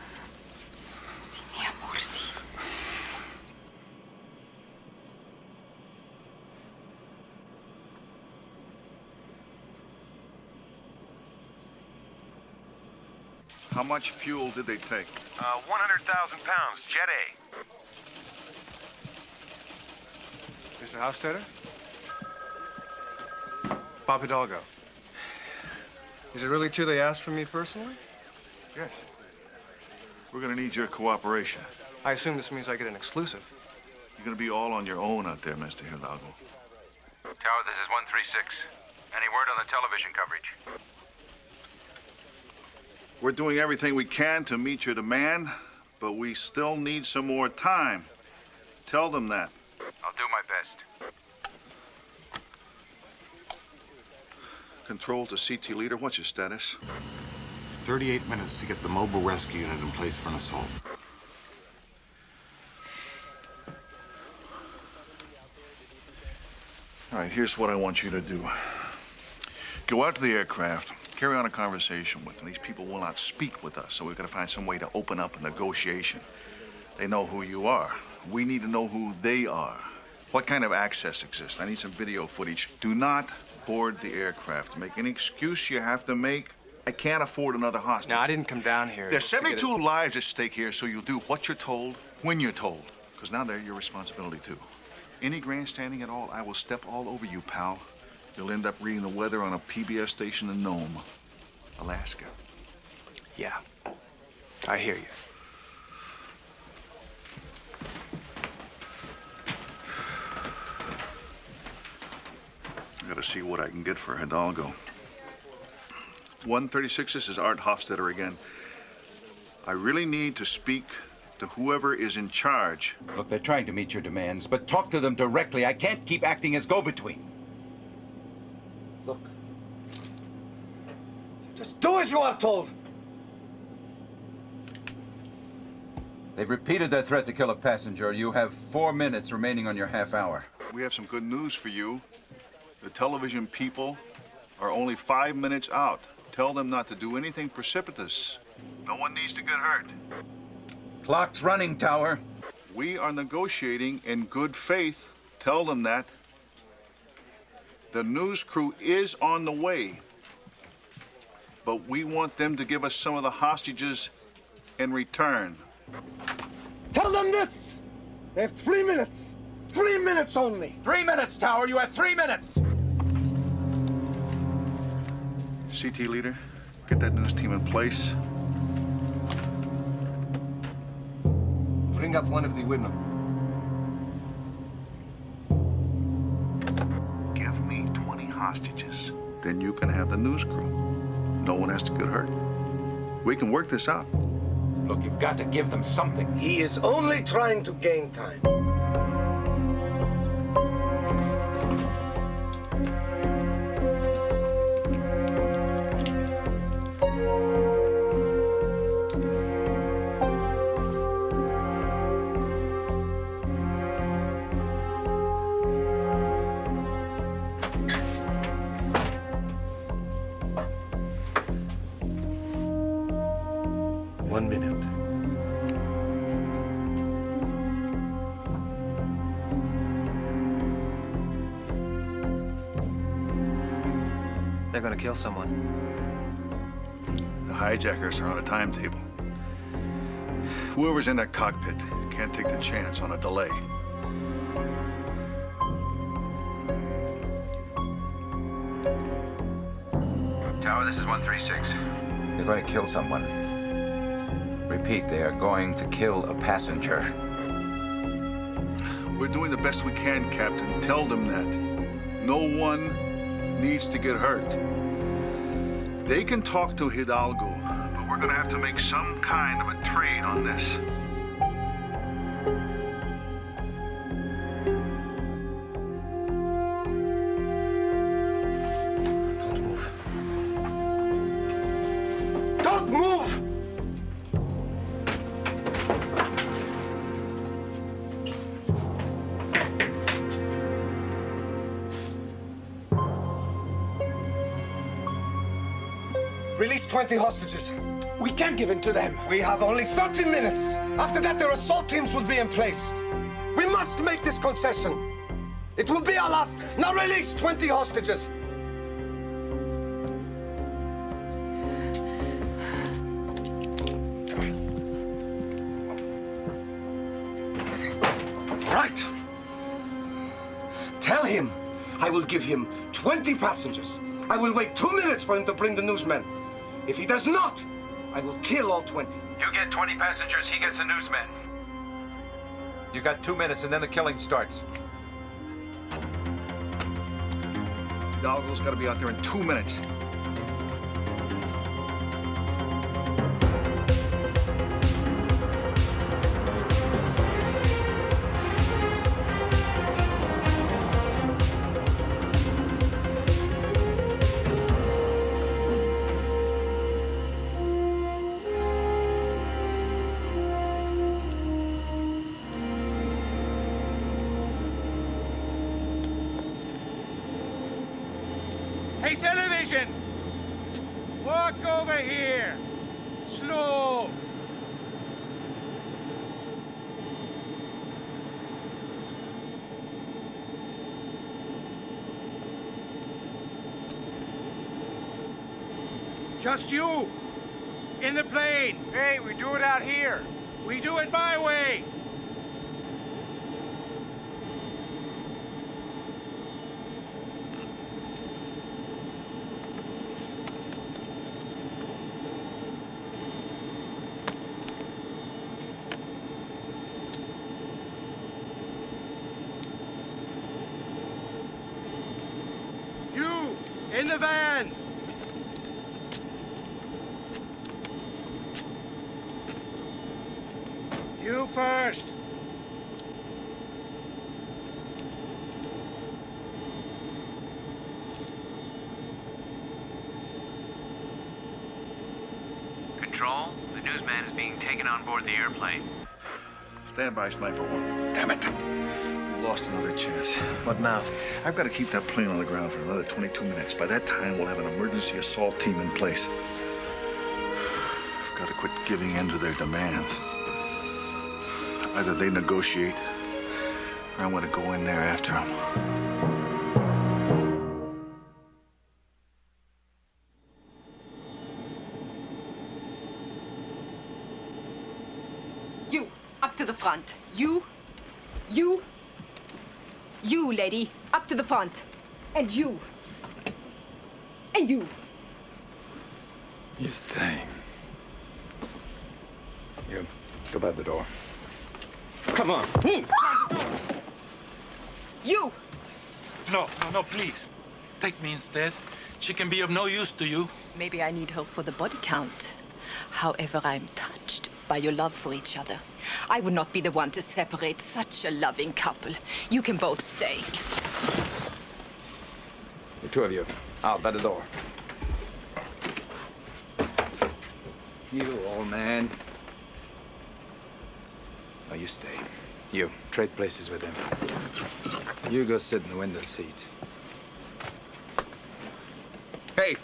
Sí, mi amor, sí. How much fuel did they take? 100,000 pounds, Jet A. Mr. Hofstadter? Bob Hidalgo. Is it really true they asked for me personally? Yes. We're gonna need your cooperation. I assume this means I get an exclusive. You're gonna be all on your own out there, Mr. Hidalgo. Tower, this is 136. Any word on the television coverage? We're doing everything we can to meet your demand, but we still need some more time. Tell them that. I'll do my best. Control to CT leader, what's your status? 38 minutes to get the mobile rescue unit in place for an assault. All right, here's what I want you to do. Go out to the aircraft, carry on a conversation with them. These people will not speak with us, so we've got to find some way to open up a negotiation. They know who you are. We need to know who they are. What kind of access exists? I need some video footage. Do not board the aircraft. Make any excuse you have to make. I can't afford another hostage. No, I didn't come down here. There's 72 lives at stake here, so you'll do what you're told, when you're told. Because now they're your responsibility, too. Any grandstanding at all, I will step all over you, pal. You'll end up reading the weather on a PBS station in Nome, Alaska. Yeah, I hear you. I gotta see what I can get for Hidalgo. 136, this is Art Hofstadter again. I really need to speak to whoever is in charge. Look, they're trying to meet your demands, but talk to them directly. I can't keep acting as go-between. Look. Just do as you are told. They've repeated their threat to kill a passenger. You have 4 minutes remaining on your half hour. We have some good news for you. The television people are only 5 minutes out. Tell them not to do anything precipitous. No one needs to get hurt. Clock's running, Tower. We are negotiating in good faith. Tell them that. The news crew is on the way. But we want them to give us some of the hostages in return. Tell them this. They have 3 minutes. 3 minutes only. 3 minutes, Tower. You have 3 minutes. CT leader, get that news team in place. Bring up one of the women. Give me 20 hostages. Then you can have the news crew. No one has to get hurt. We can work this out. Look, you've got to give them something. He is only trying to gain time. They're gonna kill someone. The hijackers are on a timetable. Whoever's in that cockpit can't take the chance on a delay. Tower, this is 136. They're going to kill someone. Repeat, they are going to kill a passenger. We're doing the best we can, Captain. Tell them that. No one needs to get hurt. They can talk to Hidalgo, but we're gonna have to make some kind of a trade on this. Don't move. Don't move! Release 20 hostages. We can't give in to them. We have only 30 minutes. After that, their assault teams will be in place. We must make this concession. It will be our last. Now release 20 hostages. Right. Tell him I will give him 20 passengers. I will wait 2 minutes for him to bring the newsmen. If he does not, I will kill all 20. You get 20 passengers, he gets the newsmen. You got 2 minutes and then the killing starts. Hidalgo's got to be out there in 2 minutes. Hey, television! Walk over here! Slow! Just you! In the plane! Hey, we do it out here! We do it my way! You! In the van! You first! Control, the newsman is being taken on board the airplane. Stand by, Sniper 1. Damn it! We lost another chance. What now? I've got to keep that plane on the ground for another 22 minutes. By that time, we'll have an emergency assault team in place. I've got to quit giving in to their demands. Either they negotiate, or I'm going to go in there after them. You, up to the front. You, You, lady, up to the front. And you. And you. You stay. You, go by the door. Come on. Move! You! No, please. Take me instead. She can be of no use to you. Maybe I need her for the body count. However, I'm touched by your love for each other. I would not be the one to separate such a loving couple. You can both stay. The two of you, out by the door. You, old man. Oh, you stay. You, trade places with him. You go sit in the window seat. Hey!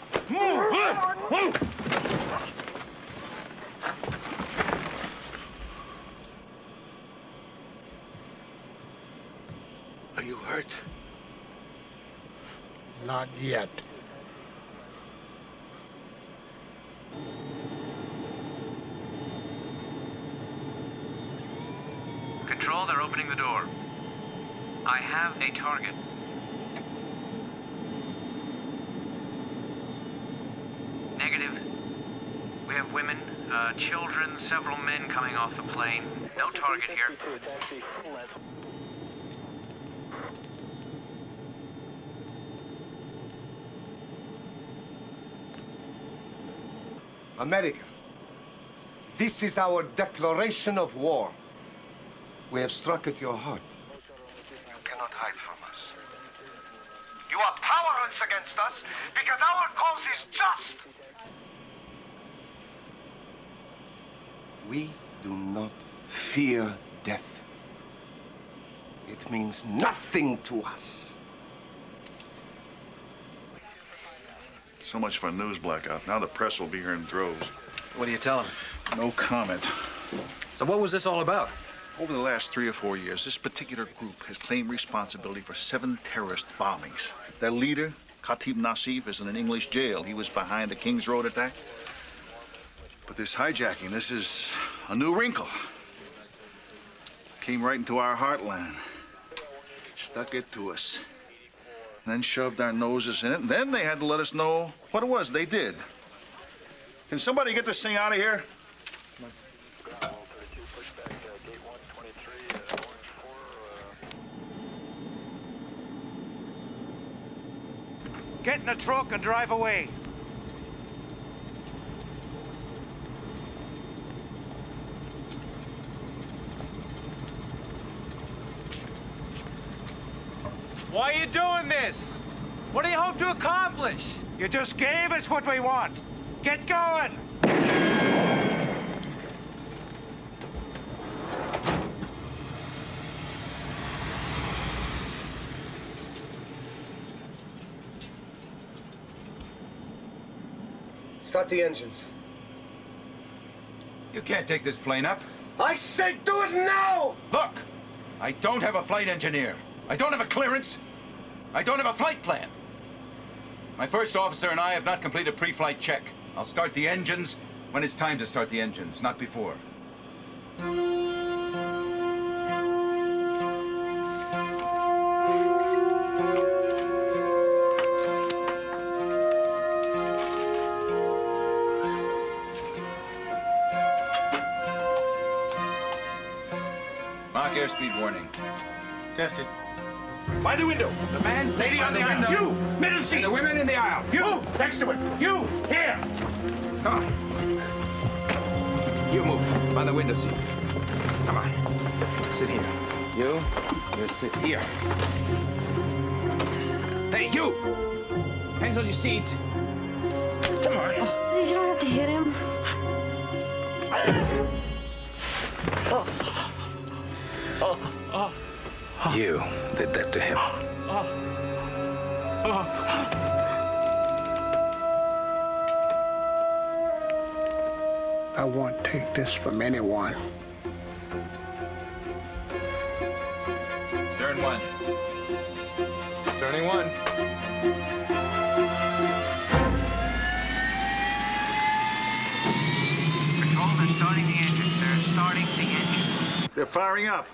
Are you hurt? Not yet. Control, they're opening the door. I have a target. Negative. We have women, children, several men coming off the plane. No target here. America, this is our declaration of war. We have struck at your heart. You cannot hide from us. You are powerless against us because our cause is just. We do not fear death. It means nothing to us. So much for a news blackout. Now the press will be here in droves. What do you tell them? No comment. So what was this all about? Over the last 3 or 4 years, this particular group has claimed responsibility for 7 terrorist bombings. Their leader, Khatib Nassif, is in an English jail. He was behind the Kings Road attack. But this hijacking, this is a new wrinkle. Came right into our heartland. Stuck it to us. And then shoved our noses in it. And then they had to let us know what it was they did. Can somebody get this thing out of here? Get in the truck and drive away. Why are you doing this? What do you hope to accomplish? You just gave us what we want. Get going. Start the engines. You can't take this plane up. I said do it now! Look, I don't have a flight engineer. I don't have a clearance. I don't have a flight plan. My first officer and I have not completed a pre-flight check. I'll start the engines when it's time to start the engines, not before. Mach airspeed warning. Tested. By the window. The man sitting on the window. You, middle seat. And the women in the aisle. You, next to it. You, here. Come on. You move by the window seat. Come on. Sit here. You sit here. Hey, you! Hands on your seat. Come on. Oh, please, you don't have to hit him. You did that to him. I won't take this from anyone. Turn 1. Turning 1. Control, they're starting the engines. They're starting the engines. They're firing up.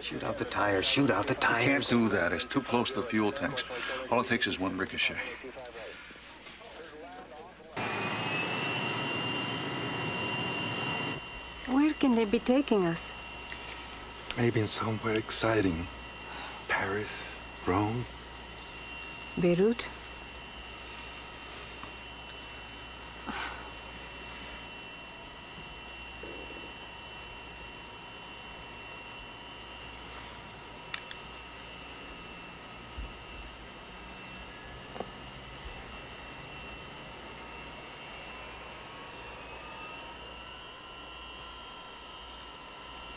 Shoot out the tires. Shoot out the tires. You can't do that. It's too close to the fuel tanks. All it takes is one ricochet. Where can they be taking us? Maybe in somewhere exciting. Paris, Rome. Beirut?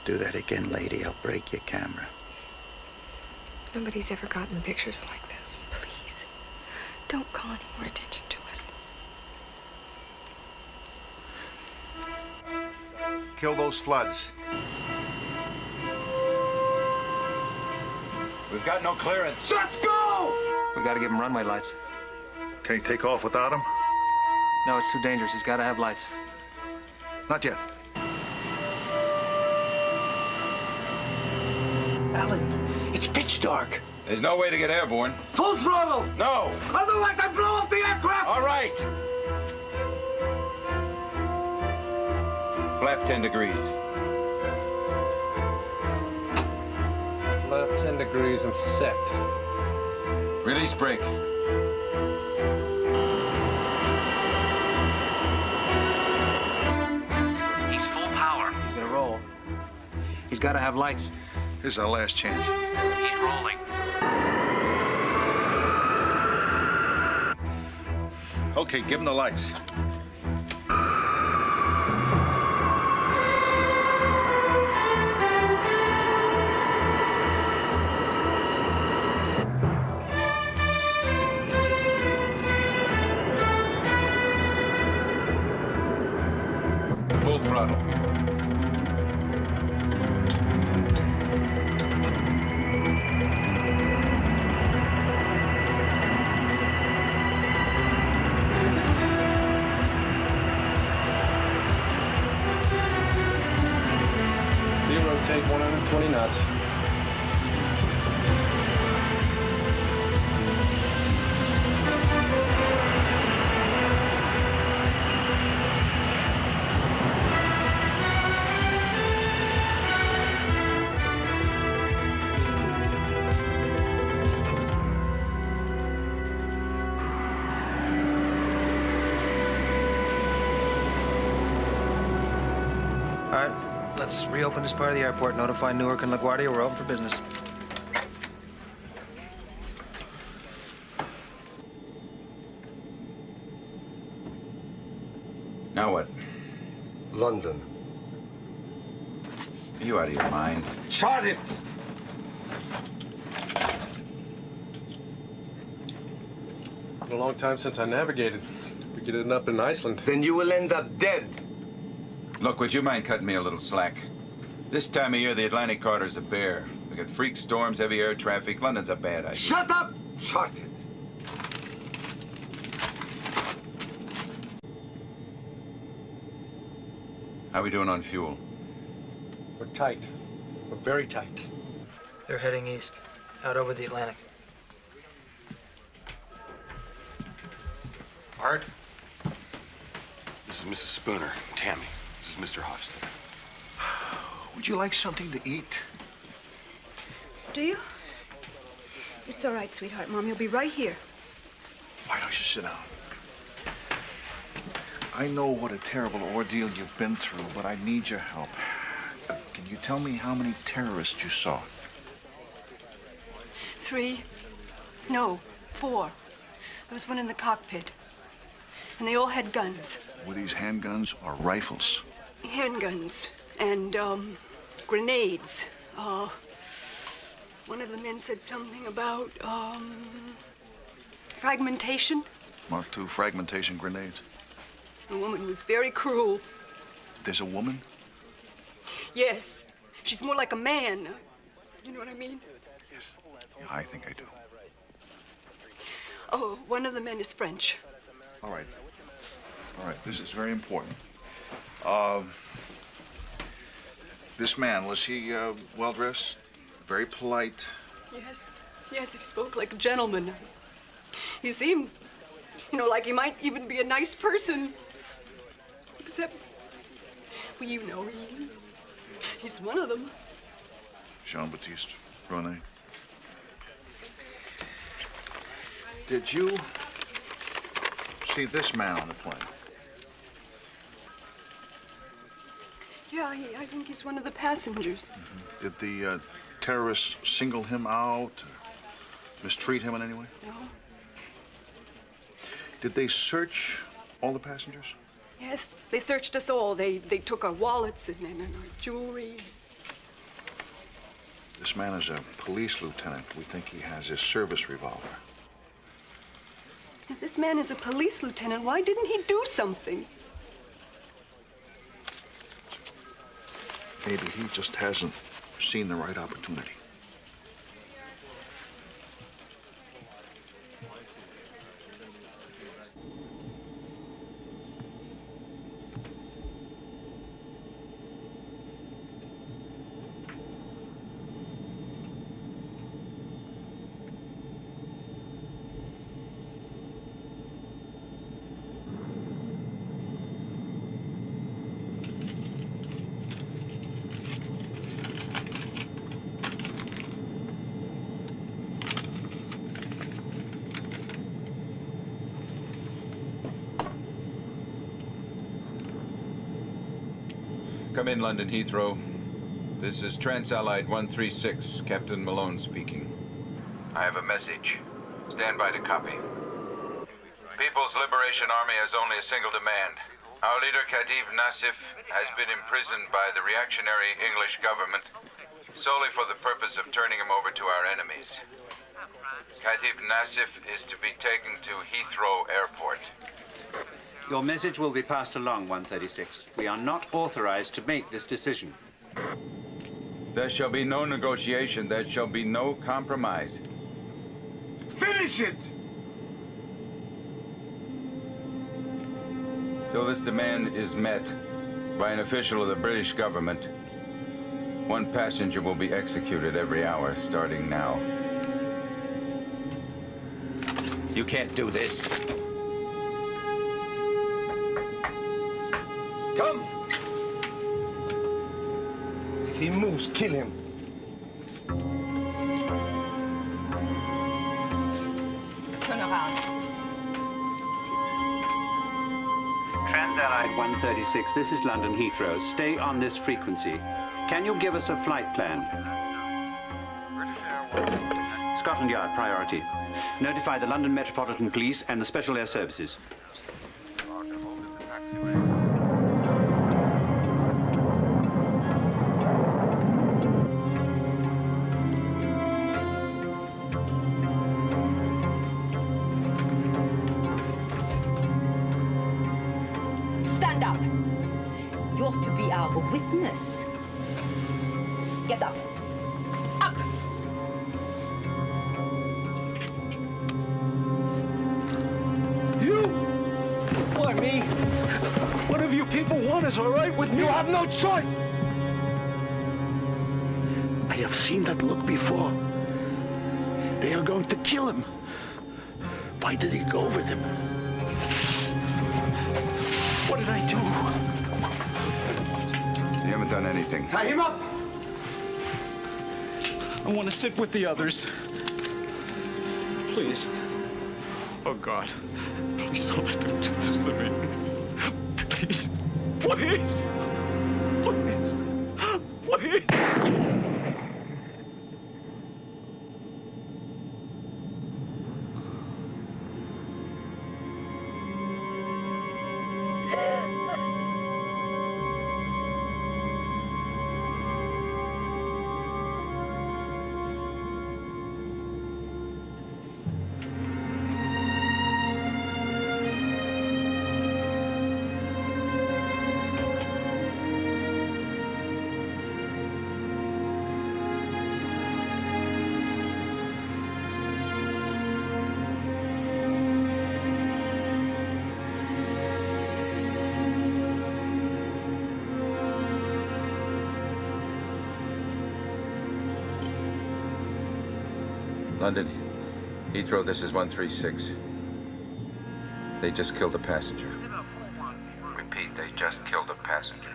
Do that again, lady. I'll break your camera. Nobody's ever gotten pictures like this. Please, don't call any more attention to us. Kill those floods. We've got no clearance. Let's go! We gotta give him runway lights. Can you take off without him? No, it's too dangerous. He's gotta have lights. Not yet. Alan, it's pitch dark. There's no way to get airborne. Full throttle! No! Otherwise I blow up the aircraft! All right! Flap 10 degrees. Left 10 degrees and set. Release brake. He's full power. He's gonna roll. He's gotta have lights. This is our last chance. He's rolling. Okay, give him the lights. Full throttle. Take 120 knots. All right, let's reopen this part of the airport. Notify Newark and LaGuardia. We're open for business. Now what? London. Are you out of your mind? Chart it! Been a long time since I navigated. We could end up in Iceland. Then you will end up dead. Look, would you mind cutting me a little slack? This time of year, the Atlantic corridor's a bear. We got freak storms, heavy air traffic. London's a bad idea. Shut up! Chart it. How we doing on fuel? We're tight. We're very tight. They're heading east, out over the Atlantic. Art? This is Mrs. Spooner. Tammy. This is Mr. Hofstadter. Would you like something to eat? Do you? It's all right, sweetheart. Mom, you'll be right here. Why don't you sit down? I know what a terrible ordeal you've been through, but I need your help. Can you tell me how many terrorists you saw? 3. No, 4. There was one in the cockpit. And they all had guns. Were these handguns or rifles? Handguns and, grenades. One of the men said something about, fragmentation. Mark II fragmentation grenades. The woman was very cruel. There's a woman? Yes. She's more like a man. You know what I mean? Yes. Yeah, I think I do. Oh, one of the men is French. All right. All right, this is very important. This man, was he well-dressed? Very polite. Yes, yes, he spoke like a gentleman. He seemed, like he might even be a nice person. Except, well, he's one of them. Jean-Baptiste René. Did you see this man on the plane? Yeah, I think he's one of the passengers. Did the terrorists single him out, mistreat him in any way? No. Did they search all the passengers? Yes, they searched us all. They took our wallets and our jewelry. This man is a police lieutenant. We think he has his service revolver. If this man is a police lieutenant, why didn't he do something? Maybe he just hasn't seen the right opportunity. Come in, London Heathrow. This is Trans-Allied 136, Captain Malone speaking. I have a message. Stand by to copy. People's Liberation Army has only a single demand. Our leader, Khadif Nassif, has been imprisoned by the reactionary English government solely for the purpose of turning him over to our enemies. Khadif Nassif is to be taken to Heathrow Airport. Your message will be passed along, 136. We are not authorized to make this decision. There shall be no negotiation. There shall be no compromise. Finish it! So this demand is met by an official of the British government. One passenger will be executed every hour, starting now. You can't do this. Come! If he moves, kill him. Turn around. Trans-Allied 136, this is London Heathrow. Stay on this frequency. Can you give us a flight plan? Scotland Yard, priority. Notify the London Metropolitan Police and the Special Air Services. Stand up. You're to be our witness. Get up. Up! You? Why, me? Whatever you people want is all right with me. You have no choice! I have seen that look before. They are going to kill him. Why did he go over them? What did I do? You haven't done anything. Tie him up! I want to sit with the others. Please. Oh, God. Please don't let them do this to me. Please. Please. Please. Please. London, Heathrow, this is 136. They just killed a passenger. Repeat, they just killed a passenger.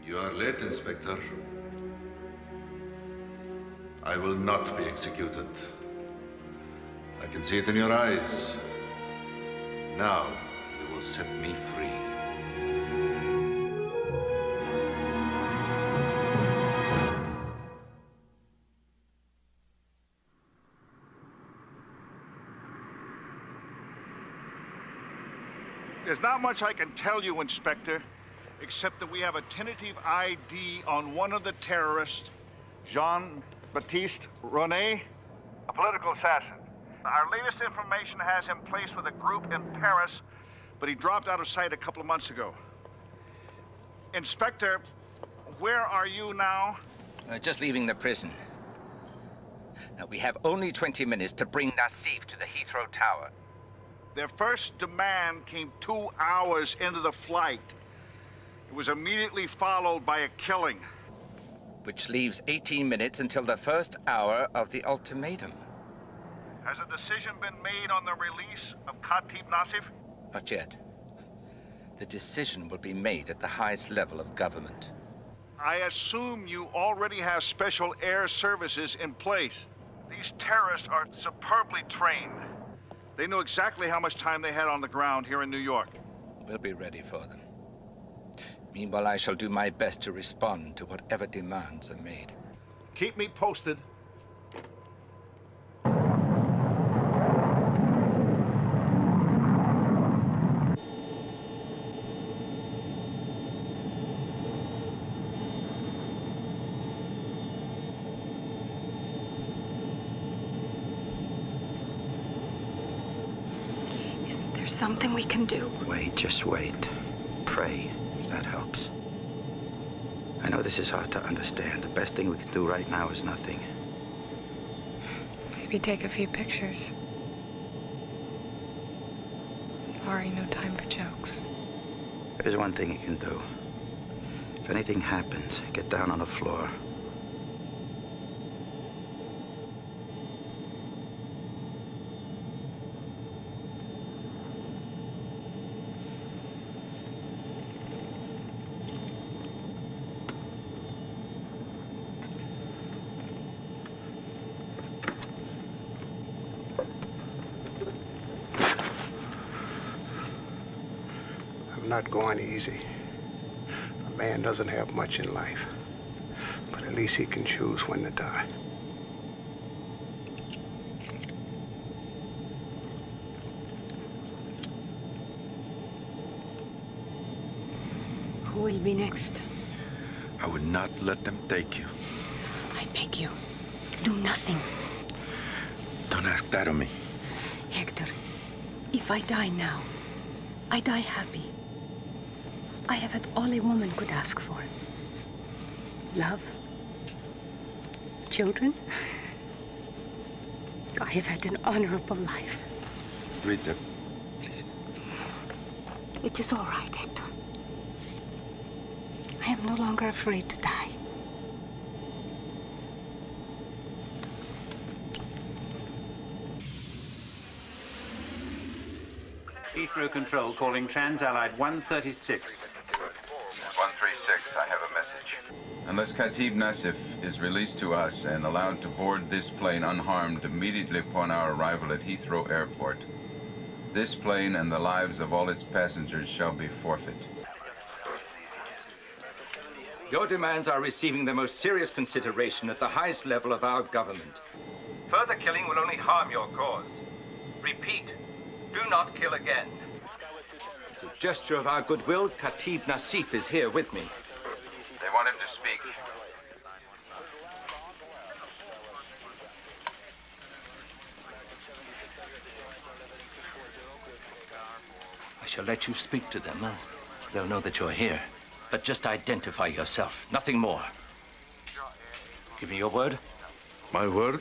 You are late, Inspector. I will not be executed. I can see it in your eyes. Now, you will set me free. There's not much I can tell you, Inspector, except that we have a tentative ID on one of the terrorists, Jean-Baptiste René, a political assassin. Our latest information has him placed with a group in Paris, but he dropped out of sight a couple of months ago. Inspector, where are you now? Just leaving the prison. Now, we have only 20 minutes to bring Nassif to the Heathrow Tower. Their first demand came 2 hours into the flight. It was immediately followed by a killing. Which leaves 18 minutes until the first hour of the ultimatum. Has a decision been made on the release of Khatib Nassif? Not yet. The decision will be made at the highest level of government. I assume you already have special air services in place. These terrorists are superbly trained. They knew exactly how much time they had on the ground here in New York. We'll be ready for them. Meanwhile, I shall do my best to respond to whatever demands are made. Keep me posted. Isn't there something we can do? Wait, just wait. Pray, if that helps. I know this is hard to understand. The best thing we can do right now is nothing. Maybe take a few pictures. Sorry, no time for jokes. There's one thing you can do. If anything happens, get down on the floor. I'm not going easy. A man doesn't have much in life, but at least he can choose when to die. Who will be next? I would not let them take you. I beg you, do nothing. Don't ask that of me. Hector, if I die now, I die happy. I have had all a woman could ask for. Love. Children. I have had an honorable life. Rita, It is all right, Hector. I am no longer afraid to die. Heathrow Control calling Trans-Allied 136. 136, I have a message. Unless Khatib Nassif is released to us and allowed to board this plane unharmed immediately upon our arrival at Heathrow Airport, this plane and the lives of all its passengers shall be forfeit. Your demands are receiving the most serious consideration at the highest level of our government. Further killing will only harm your cause. Repeat, do not kill again. As a gesture of our goodwill, Khatib Nassif is here with me. They want him to speak. shall let you speak to them. They'll know that you're here. But just identify yourself, nothing more. Give me your word. My word?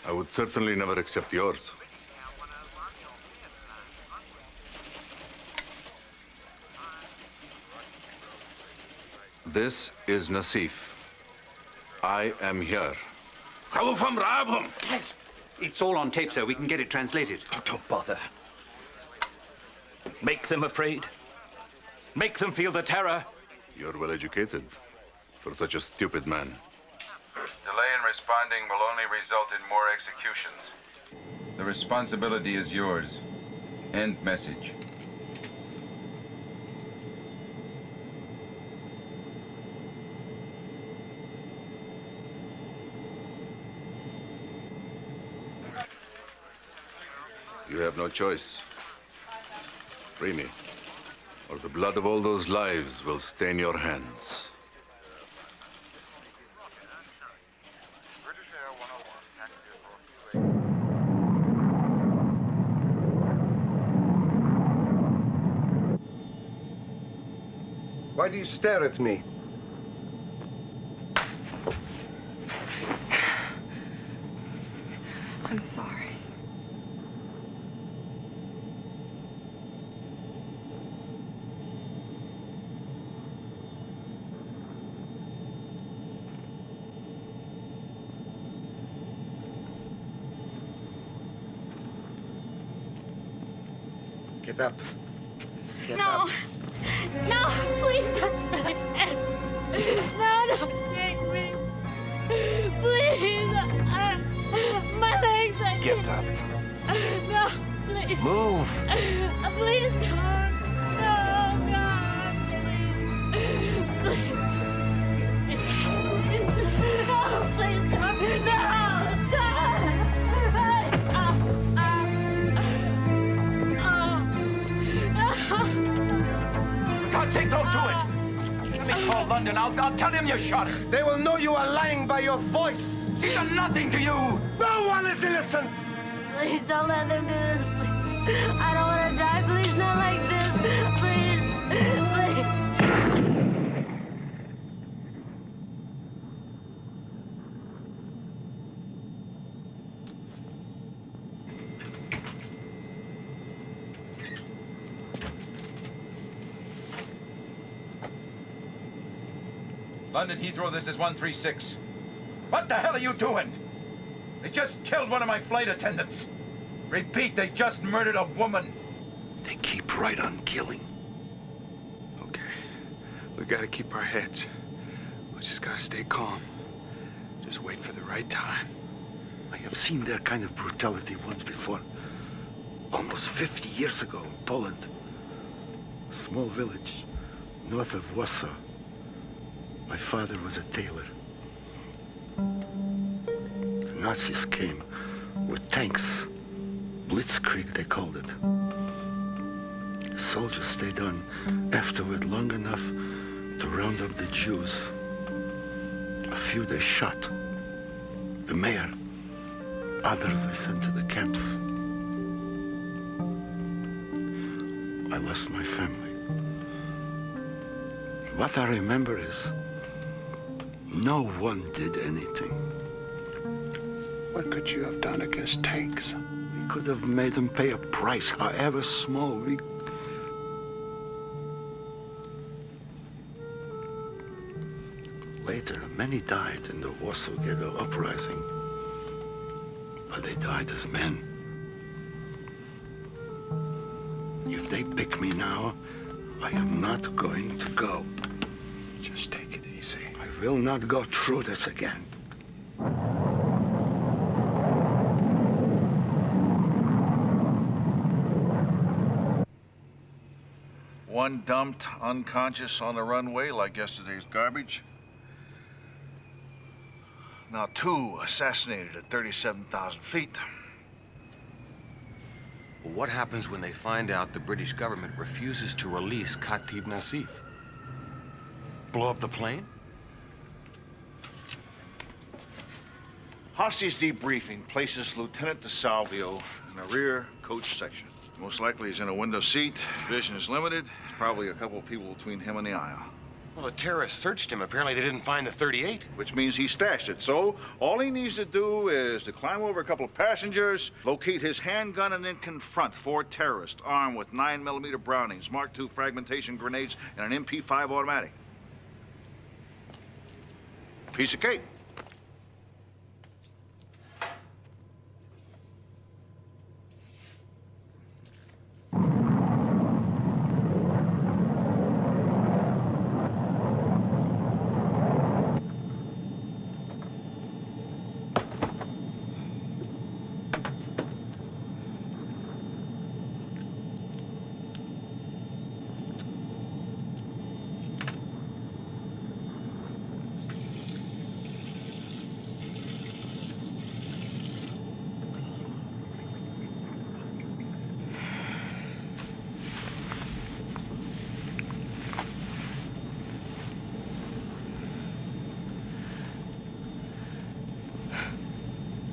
I would certainly never accept yours. This is Nassif. I am here. It's all on tape, sir. We can get it translated. Oh, don't bother. Make them afraid. Make them feel the terror. You're well educated for such a stupid man. Delay in responding will only result in more executions. The responsibility is yours. End message. You have no choice. Free me, or the blood of all those lives will stain your hands. Why do you stare at me? I'm sorry. Get up. Get No. up. No, please don't. No, don't take me. Please. My legs are... Get up. No, please. Move. Please don't. No, God, please. Please. No, please don't. No. God's sake, don't do it! Let me call London. I'll tell him you shot her. They will know you are lying by your voice. She's done nothing to you. No one is innocent. Please don't let them do this, please. I don't want to die. Please, not like this. Please. Please. London Heathrow, this is 136. What the hell are you doing? They just killed one of my flight attendants. Repeat, they just murdered a woman. They keep right on killing. Okay. We gotta keep our heads. We just gotta stay calm. Just wait for the right time. I have seen that kind of brutality once before. Almost 50 years ago in Poland. A small village north of Warsaw. My father was a tailor. The Nazis came with tanks. Blitzkrieg, they called it. The soldiers stayed on afterward long enough to round up the Jews. A few they shot. The mayor. Others they sent to the camps. I lost my family. What I remember is no one did anything. What could you have done against tanks? We could have made them pay a price, however small. Later, many died in the Warsaw Ghetto uprising. But they died as men. If they pick me now, I am not going to go. Just take it easy. I will not go through this again. One dumped unconscious on the runway like yesterday's garbage. Now two assassinated at 37,000 feet. Well, what happens when they find out the British government refuses to release Khatib Nassif? Blow up the plane? Hostage debriefing places Lieutenant DeSalvio in the rear coach section. Most likely he's in a window seat. Vision is limited. There's probably a couple of people between him and the aisle. Well, the terrorists searched him. Apparently they didn't find the .38. Which means he stashed it. So all he needs to do is to climb over a couple of passengers, locate his handgun, and then confront 4 terrorists armed with 9mm Brownings, Mark II fragmentation grenades, and an MP5 automatic. Piece of cake.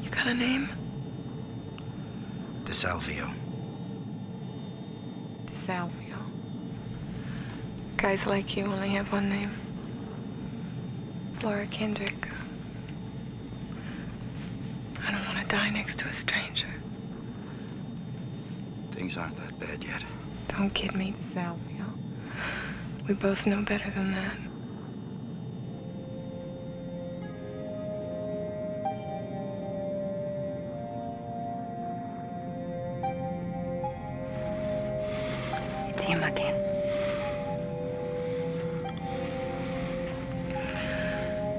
Got a name? DeSalvio. DeSalvio. Guys like you only have one name. Laura Kendrick. I don't want to die next to a stranger. Things aren't that bad yet. Don't kid me, DeSalvio. We both know better than that. Him again.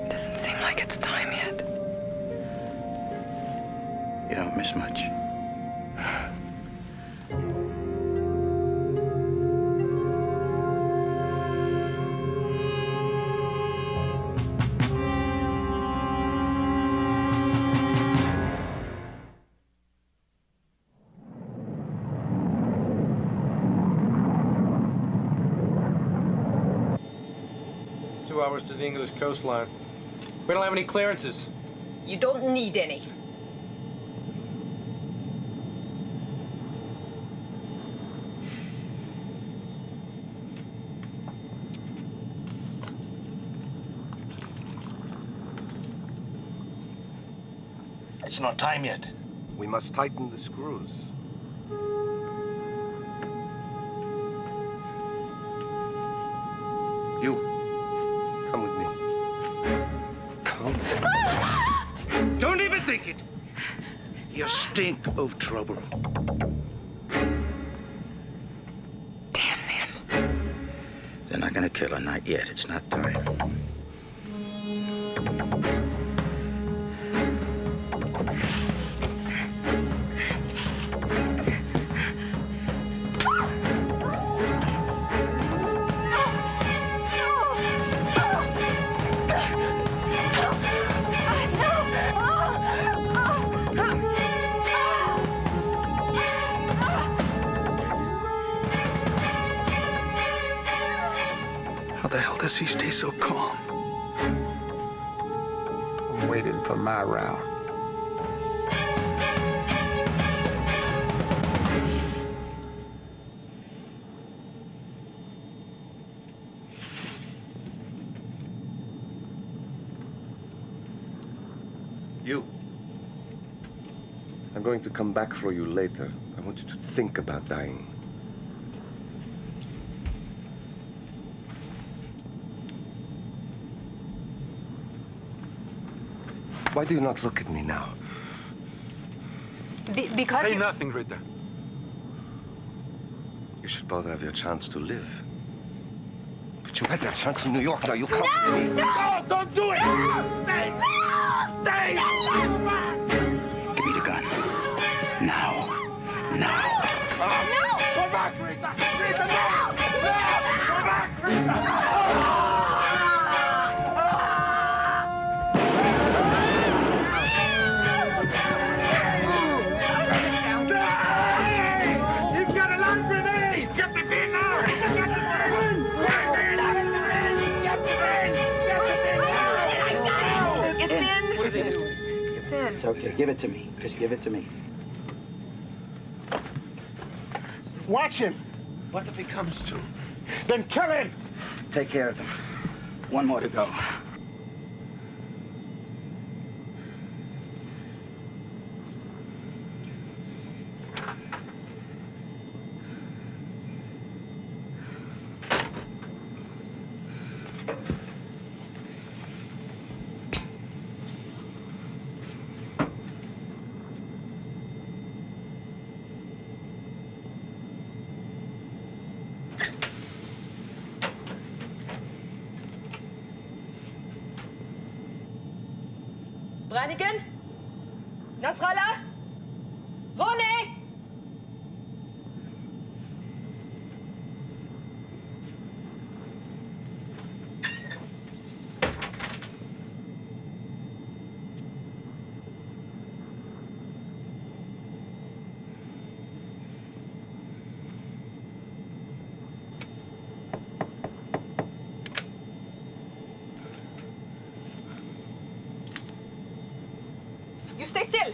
Doesn't seem like it's time yet. You don't miss much. To the English coastline. We don't have any clearances. You don't need any. It's not time yet. We must tighten the screws. You. Come with me. Come. Don't even think it. You stink of trouble. Damn them. They're not gonna kill her, not yet. It's not time. How the hell does he stay so calm? I'm waiting for my round. You. I'm going to come back for you later. I want you to think about dying. Why do you not look at me now? Because Say nothing, Ritter. You should both have your chance to live. But you had that chance in New York. Now you come with me. No, don't do it! No! Stay! No! Stay! Give me the gun. Now. Now. No! Go back, Rita! Rita, no! No! Go back, Rita! He's got a land grenade! Get the bin now! Get the bin! Get the bin! Get the bin! it's in. It's in. It's okay. Give it to me. Just give it to me. Watch him. What if he comes to? Then kill him. Take care of them. One more to go. Brannigan? Nasrallah? Ronny? You stay still.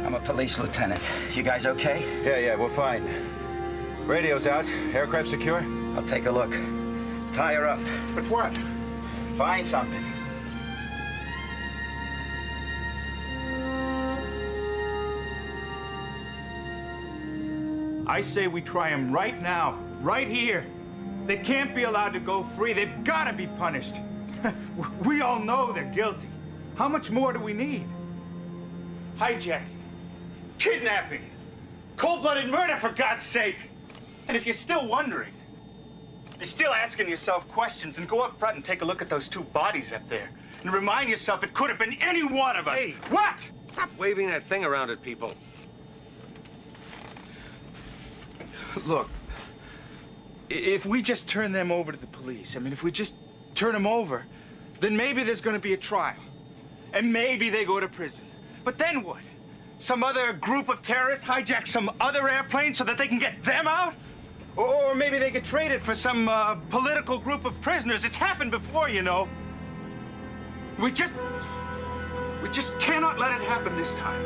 I'm a police lieutenant. You guys okay? Yeah, we're fine. Radio's out. Aircraft secure? I'll take a look. Tie her up. But what? Find something. I say we try them right now, right here. They can't be allowed to go free. They've got to be punished. We all know they're guilty. How much more do we need? Hijacking, kidnapping, cold-blooded murder, for God's sake. And if you're still wondering, you're still asking yourself questions, and go up front and take a look at those two bodies up there. And remind yourself it could have been any one of us. Hey! What? Stop waving that thing around at people. Look, if we just turn them over to the police, I mean, if we just turn them over, then maybe there's going to be a trial. And maybe they go to prison. But then what? Some other group of terrorists hijack some other airplane so that they can get them out? Or maybe they get traded for some political group of prisoners. It's happened before, you know. We just cannot let it happen this time.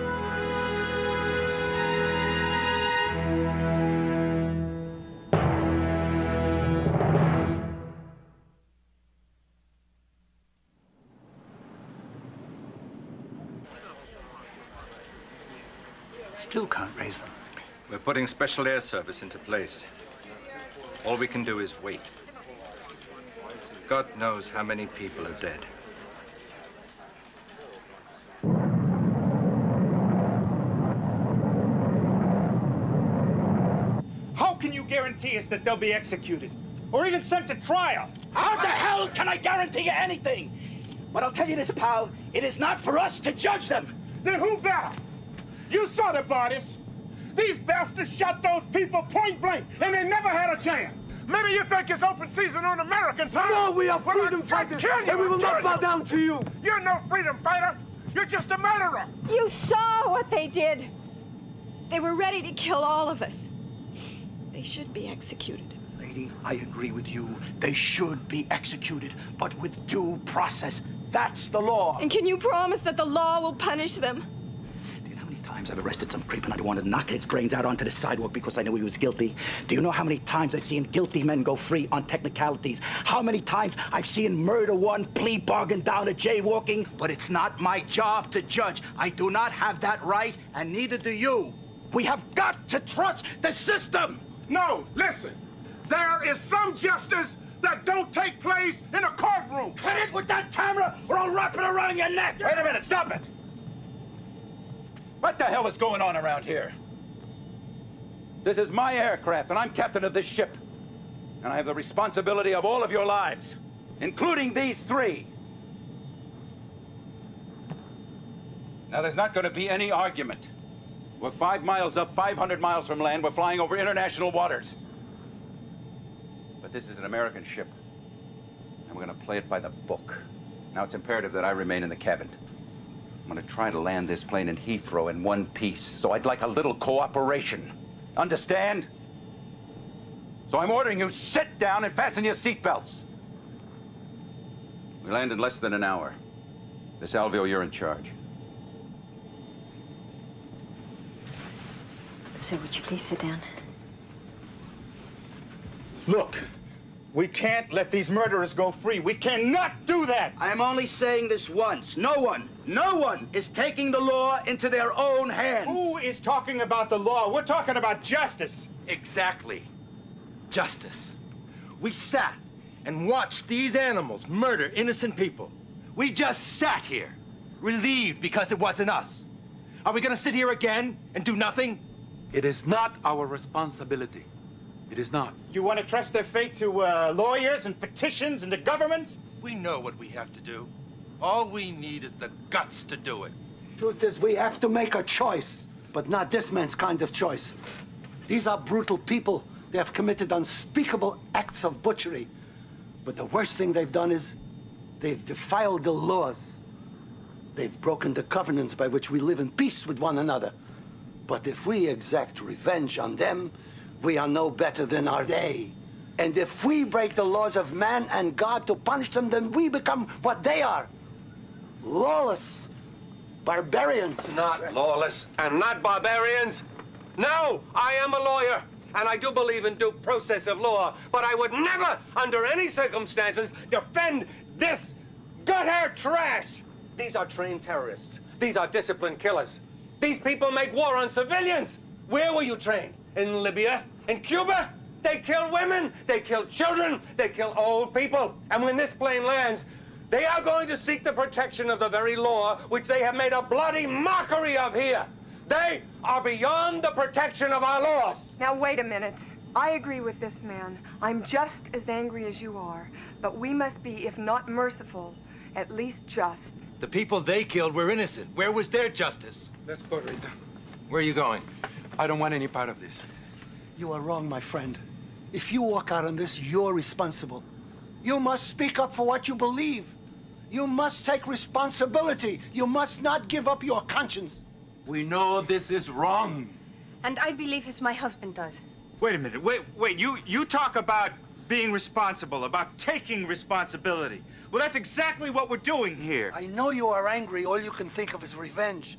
Still can't raise them. We're putting special air service into place. All we can do is wait. God knows how many people are dead. How can you guarantee us that they'll be executed? Or even sent to trial? How the hell can I guarantee you anything? But I'll tell you this, pal. It is not for us to judge them. Then who better? You saw the bodies. These bastards shot those people point blank, and they never had a chance. Maybe you think it's open season on Americans, huh? No, we are Well, freedom I'll fighters, kill you, and we will I'll not kill bow you. down to you. You're no freedom fighter. You're just a murderer. You saw what they did. They were ready to kill all of us. They should be executed. Lady, I agree with you. They should be executed, but with due process. That's the law. And can you promise that the law will punish them? Times I've arrested some creep and I wanted to knock his brains out onto the sidewalk because I knew he was guilty. Do you know how many times I've seen guilty men go free on technicalities? How many times I've seen murder one plea bargain down to jaywalking? But it's not my job to judge. I do not have that right, and neither do you. We have got to trust the system. No, listen. There is some justice that don't take place in a courtroom. Cut it with that camera or I'll wrap it around your neck. Wait a minute, stop it. What the hell is going on around here? This is my aircraft, and I'm captain of this ship. And I have the responsibility of all of your lives, including these three. Now, there's not going to be any argument. We're 5 miles up, 500 miles from land. We're flying over international waters. But this is an American ship. And and we're going to play it by the book. Now, it's imperative that I remain in the cabin. I'm going to try to land this plane in Heathrow in one piece, so I'd like a little cooperation. Understand? So I'm ordering you, sit down and fasten your seatbelts. We land in less than an hour. DeSalvio, you're in charge. Sir, would you please sit down? Look, we can't let these murderers go free. We cannot do that. I am only saying this once. No one is taking the law into their own hands. Who is talking about the law? We're talking about justice. Exactly. Justice. We sat and watched these animals murder innocent people. We just sat here, relieved because it wasn't us. Are we gonna sit here again and do nothing? It is not our responsibility. It is not. You want to trust their fate to lawyers and petitions and the government? We know what we have to do. All we need is the guts to do it. Truth is, we have to make a choice, but not this man's kind of choice. These are brutal people. They have committed unspeakable acts of butchery. But the worst thing they've done is they've defiled the laws. They've broken the covenants by which we live in peace with one another. But if we exact revenge on them, we are no better than are they. And if we break the laws of man and God to punish them, then we become what they are. Lawless barbarians. Not lawless and not barbarians. No, I am a lawyer, and I do believe in due process of law, but I would never, under any circumstances, defend this gut-hair trash. These are trained terrorists. These are disciplined killers. These people make war on civilians. Where were you trained? In Libya? In Cuba? They kill women, they kill children, they kill old people. And when this plane lands, they are going to seek the protection of the very law which they have made a bloody mockery of here. They are beyond the protection of our laws. Now, wait a minute. I agree with this man. I'm just as angry as you are. But we must be, if not merciful, at least just. The people they killed were innocent. Where was their justice? Let's go, Rita. Where are you going? I don't want any part of this. You are wrong, my friend. If you walk out on this, you're responsible. You must speak up for what you believe. You must take responsibility. You must not give up your conscience. We know this is wrong. And I believe as my husband does. Wait a minute. Wait. You talk about being responsible, about taking responsibility. Well, that's exactly what we're doing here. I know you are angry. All you can think of is revenge.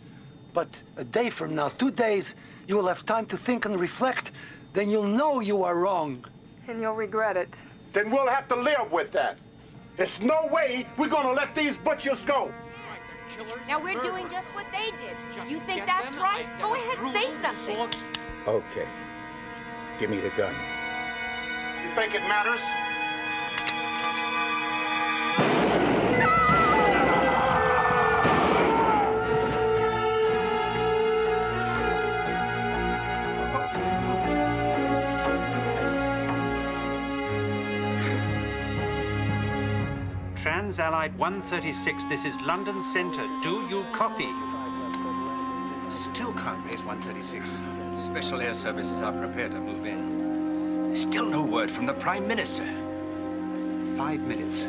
But a day from now, 2 days, you will have time to think and reflect. Then you'll know you are wrong. And you'll regret it. Then we'll have to live with that. There's no way we're gonna let these butchers go. Now we're doing just what they did. You think that's right? Go ahead, say something. Okay. Give me the gun. You think it matters? Trans-Allied 136, this is London Centre. Do you copy? Still can't raise 136. Special air services are prepared to move in. Still no word from the Prime Minister. 5 minutes.